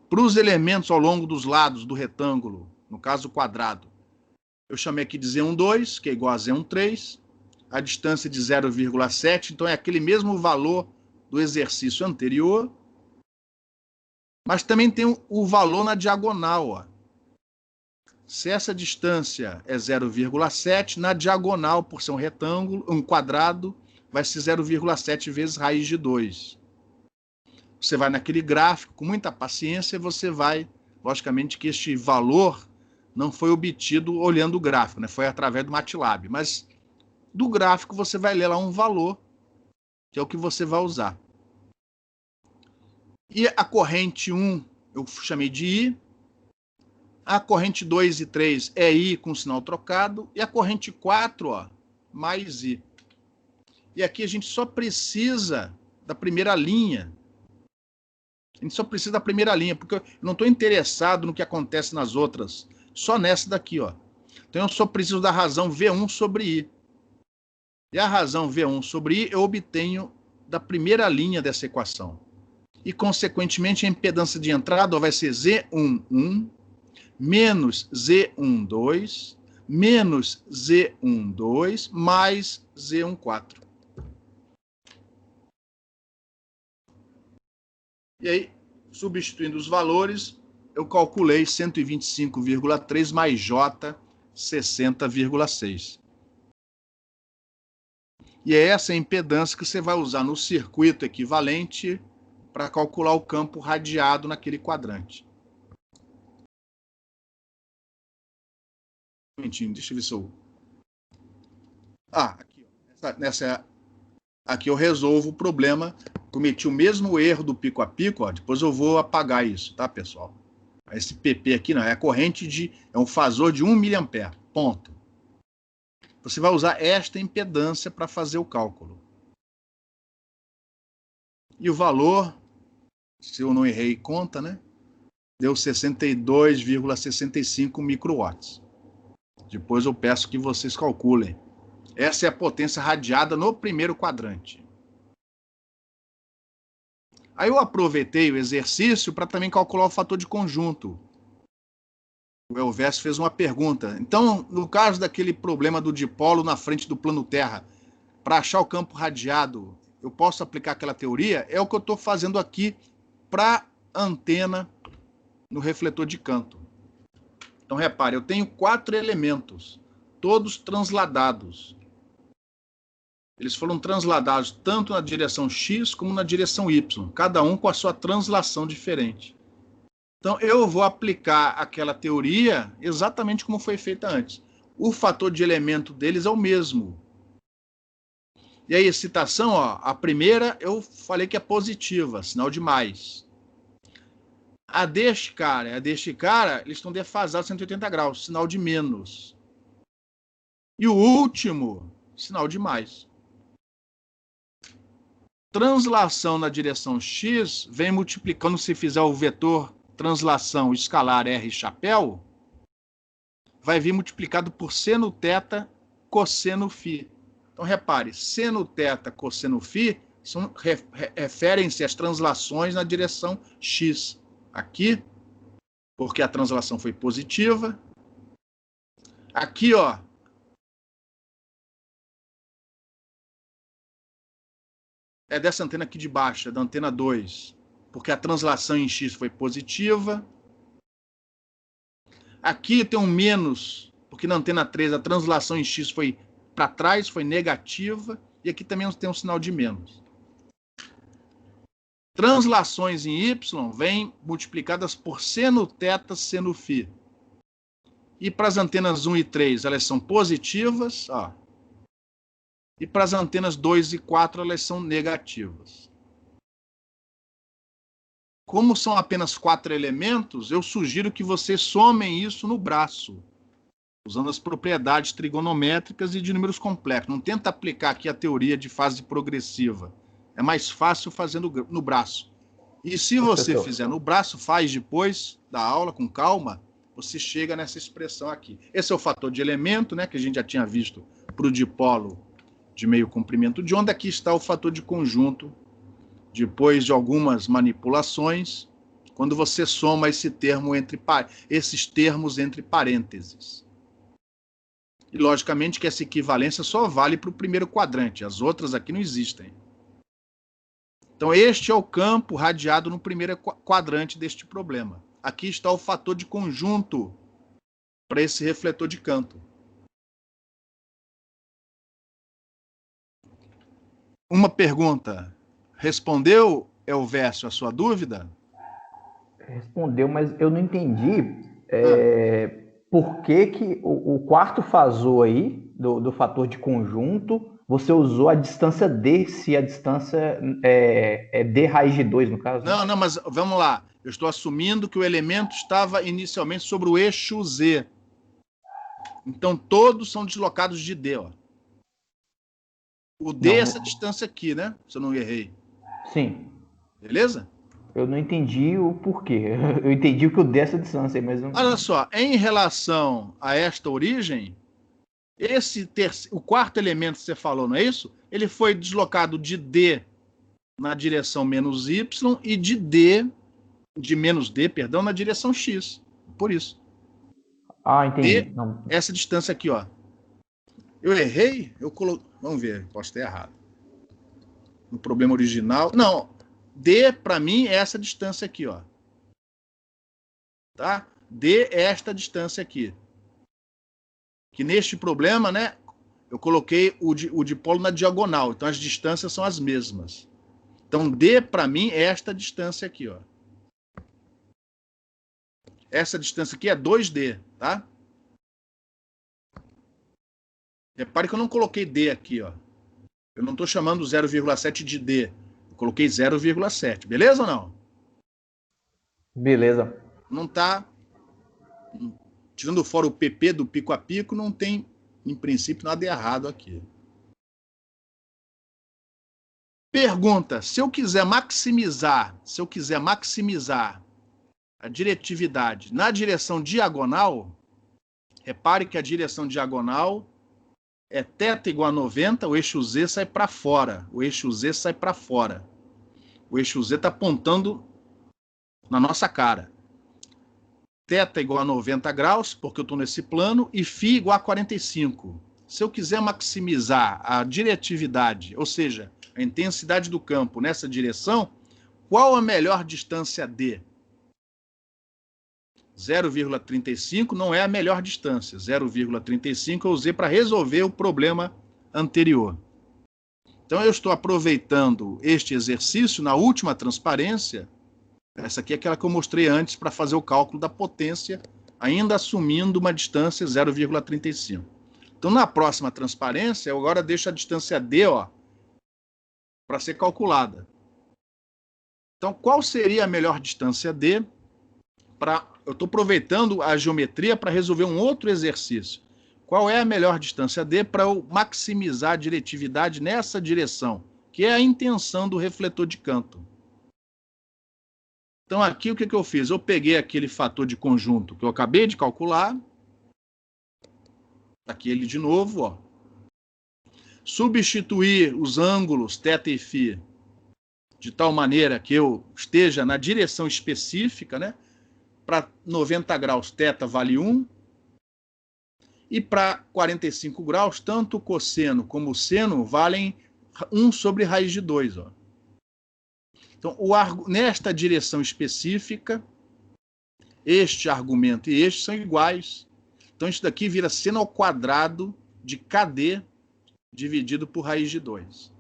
Para os elementos ao longo dos lados do retângulo, no caso quadrado, eu chamei aqui de Z12, que é igual a Z13, a distância de 0,7, então é aquele mesmo valor do exercício anterior, mas também tem o valor na diagonal, ó. Se essa distância é 0,7, na diagonal, por ser um retângulo, um quadrado, vai ser 0,7 vezes raiz de 2. Você vai naquele gráfico, com muita paciência, você vai, logicamente que este valor não foi obtido olhando o gráfico, né? Foi através do MATLAB, mas do gráfico você vai ler lá um valor, que é o que você vai usar. E a corrente 1 eu chamei de I, a corrente 2 e 3 é I com sinal trocado, e a corrente 4, ó, mais I. E aqui a gente só precisa da primeira linha. A gente só precisa da primeira linha, porque eu não estou interessado no que acontece nas outras, só nessa daqui, ó. Então eu só preciso da razão V1 sobre I. E a razão V1 sobre I eu obtenho da primeira linha dessa equação. E, consequentemente, a impedância de entrada vai ser Z11 menos Z12 menos Z12 mais Z14. E aí, substituindo os valores, eu calculei 125,3 mais J, 60,6. E é essa a impedância que você vai usar no circuito equivalente para calcular o campo radiado naquele quadrante. Um momentinho, deixa eu ver se eu... aqui, ó. Aqui eu resolvo o problema. Cometi o mesmo erro do pico a pico, ó. Depois eu vou apagar isso, tá, pessoal? Esse PP aqui não, é a corrente é um fasor de 1 mA, ponto. Você vai usar esta impedância para fazer o cálculo. E o valor, se eu não errei conta, né? Deu 62,65 microwatts. Depois eu peço que vocês calculem. Essa é a potência radiada no primeiro quadrante. Aí eu aproveitei o exercício para também calcular o fator de conjunto. O Elvésio fez uma pergunta. Então, no caso daquele problema do dipolo na frente do plano Terra, para achar o campo radiado, eu posso aplicar aquela teoria? É o que eu estou fazendo aqui para a antena no refletor de canto. Então, repare, eu tenho 4 elementos, todos transladados. Eles foram transladados tanto na direção X como na direção Y, cada um com a sua translação diferente. Então, eu vou aplicar aquela teoria exatamente como foi feita antes. O fator de elemento deles é o mesmo. E a excitação, ó, a primeira eu falei que é positiva, sinal de mais. A deste cara, eles estão defasados 180 graus, sinal de menos. E o último, sinal de mais. Translação na direção X vem multiplicando, se fizer o vetor translação escalar R chapéu, vai vir multiplicado por seno θ cosseno φ. Então, repare, seno θ cosseno φ referem-se às translações na direção X. Aqui, porque a translação foi positiva. Aqui, ó, é dessa antena aqui de baixo, é da antena 2, porque a translação em X foi positiva. Aqui tem um menos, porque na antena 3 a translação em X foi para trás, foi negativa, e aqui também tem um sinal de menos. Translações em Y vêm multiplicadas por seno θ, seno φ. E para as antenas 1 e 3, elas são positivas, ó. E para as antenas 2 e 4, elas são negativas. Como são apenas 4 elementos, eu sugiro que vocês somem isso no braço, usando as propriedades trigonométricas e de números complexos. Não tenta aplicar aqui a teoria de fase progressiva. É mais fácil fazendo no braço. E se você fizer no braço, faz depois da aula, com calma, você chega nessa expressão aqui. Esse é o fator de elemento, né, que a gente já tinha visto para o dipolo de meio comprimento de onda. Aqui está o fator de conjunto, depois de algumas manipulações, quando você soma esses termos entre parênteses. E, logicamente, que essa equivalência só vale para o primeiro quadrante. As outras aqui não existem. Então, este é o campo radiado no primeiro quadrante deste problema. Aqui está o fator de conjunto para esse refletor de canto. Uma pergunta. Respondeu, Elvésio, a sua dúvida? Respondeu, mas eu não entendi por que o quarto fasor aí, do fator de conjunto, você usou a distância D, se a distância é D raiz de 2, no caso? Não, mas vamos lá. Eu estou assumindo que o elemento estava inicialmente sobre o eixo Z. Então, todos são deslocados de D. Ó. O D é essa distância aqui, né? Se eu não errei. Sim. Beleza? Eu não entendi o porquê. Eu entendi o que eu dei essa distância aí, mas não... Olha só, em relação a esta origem, o quarto elemento que você falou, não é isso? Ele foi deslocado de D na direção menos Y e de menos D, perdão, na direção X. Por isso. Ah, entendi. D, essa distância aqui, ó. Eu errei? Vamos ver, posso ter errado. No problema original. Não, D, para mim, é essa distância aqui, ó. Tá? D é esta distância aqui. Que neste problema, né, eu coloquei o dipolo na diagonal. Então, as distâncias são as mesmas. Então, D, para mim, é esta distância aqui, ó. Essa distância aqui é 2D, tá? Repare que eu não coloquei D aqui, ó. Eu não estou chamando 0,7 de D. Eu coloquei 0,7. Beleza ou não? Beleza. Não está... Tirando fora o PP do pico a pico, não tem, em princípio, nada errado aqui. Pergunta, se eu quiser maximizar a diretividade na direção diagonal, repare que a direção diagonal é θ igual a 90, o eixo Z sai para fora. O eixo Z sai para fora. O eixo Z está apontando na nossa cara. θ igual a 90 graus, porque eu estou nesse plano, e φ igual a 45. Se eu quiser maximizar a diretividade, ou seja, a intensidade do campo nessa direção, qual a melhor distância D? 0,35 não é a melhor distância. 0,35 eu usei para resolver o problema anterior. Então, eu estou aproveitando este exercício na última transparência. Essa aqui é aquela que eu mostrei antes para fazer o cálculo da potência, ainda assumindo uma distância 0,35. Então, na próxima transparência, eu agora deixo a distância D para ser calculada. Então, qual seria a melhor distância D? Eu estou aproveitando a geometria para resolver um outro exercício. Qual é a melhor distância D para eu maximizar a diretividade nessa direção, que é a intenção do refletor de canto? Então, aqui o que eu fiz? Eu peguei aquele fator de conjunto que eu acabei de calcular. Aqui ele de novo, ó. Substituir os ângulos θ e φ de tal maneira que eu esteja na direção específica, né? Para 90 graus, θ vale 1. E para 45 graus, tanto o cosseno como o seno valem 1 sobre raiz de 2. Ó. Então, nesta direção específica, este argumento e este são iguais. Então, isso daqui vira seno ao quadrado de KD dividido por raiz de 2.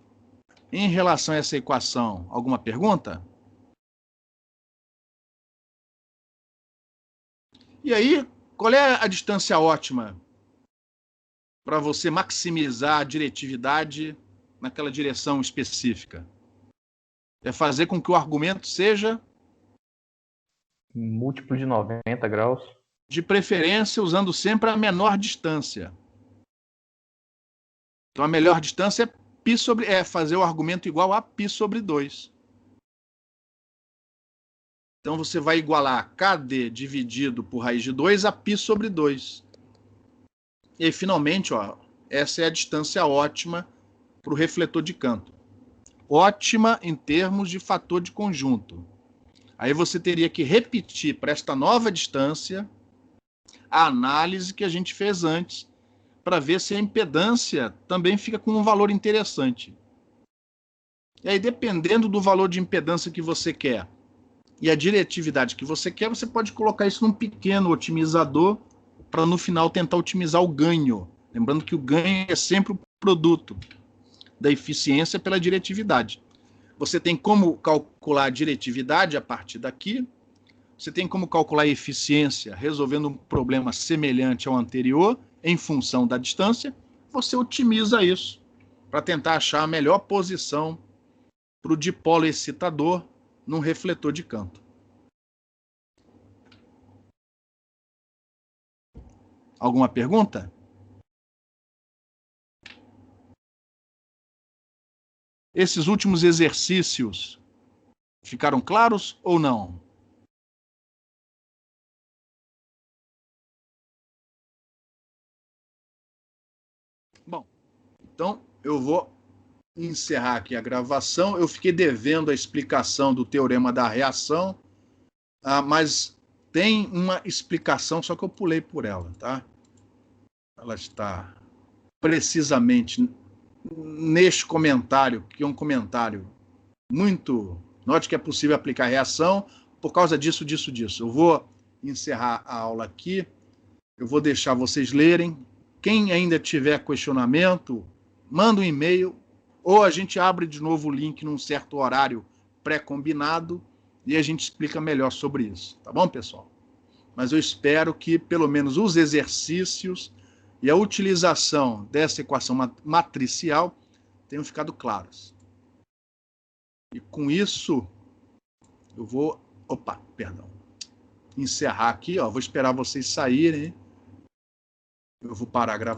Em relação a essa equação, alguma pergunta? E aí, qual é a distância ótima para você maximizar a diretividade naquela direção específica? É fazer com que o argumento seja múltiplo de 90 graus. De preferência, usando sempre a menor distância. Então, a melhor distância é fazer o argumento igual a π sobre 2. Então, você vai igualar KD dividido por raiz de 2 a π sobre 2. E aí, finalmente, ó, essa é a distância ótima para o refletor de canto. Ótima em termos de fator de conjunto. Aí você teria que repetir para esta nova distância a análise que a gente fez antes, para ver se a impedância também fica com um valor interessante. E aí, dependendo do valor de impedância que você quer e a diretividade que você quer, você pode colocar isso num pequeno otimizador para no final tentar otimizar o ganho. Lembrando que o ganho é sempre o produto da eficiência pela diretividade. Você tem como calcular a diretividade a partir daqui, você tem como calcular a eficiência resolvendo um problema semelhante ao anterior em função da distância, você otimiza isso para tentar achar a melhor posição para o dipolo excitador num refletor de canto. Alguma pergunta? Esses últimos exercícios ficaram claros ou não? Bom, então eu vou encerrar aqui a gravação. Eu fiquei devendo a explicação do teorema da reação, mas tem uma explicação, só que eu pulei por ela, tá? Ela está precisamente neste comentário, que é um comentário muito... Note que é possível aplicar reação por causa disso. Eu vou encerrar a aula aqui, eu vou deixar vocês lerem. Quem ainda tiver questionamento, manda um e-mail, ou a gente abre de novo o link num certo horário pré-combinado e a gente explica melhor sobre isso. Tá bom, pessoal? Mas eu espero que pelo menos os exercícios e a utilização dessa equação matricial tenham ficado claros. E com isso, eu vou... encerrar aqui, ó. Vou esperar vocês saírem. Eu vou parar a gravação.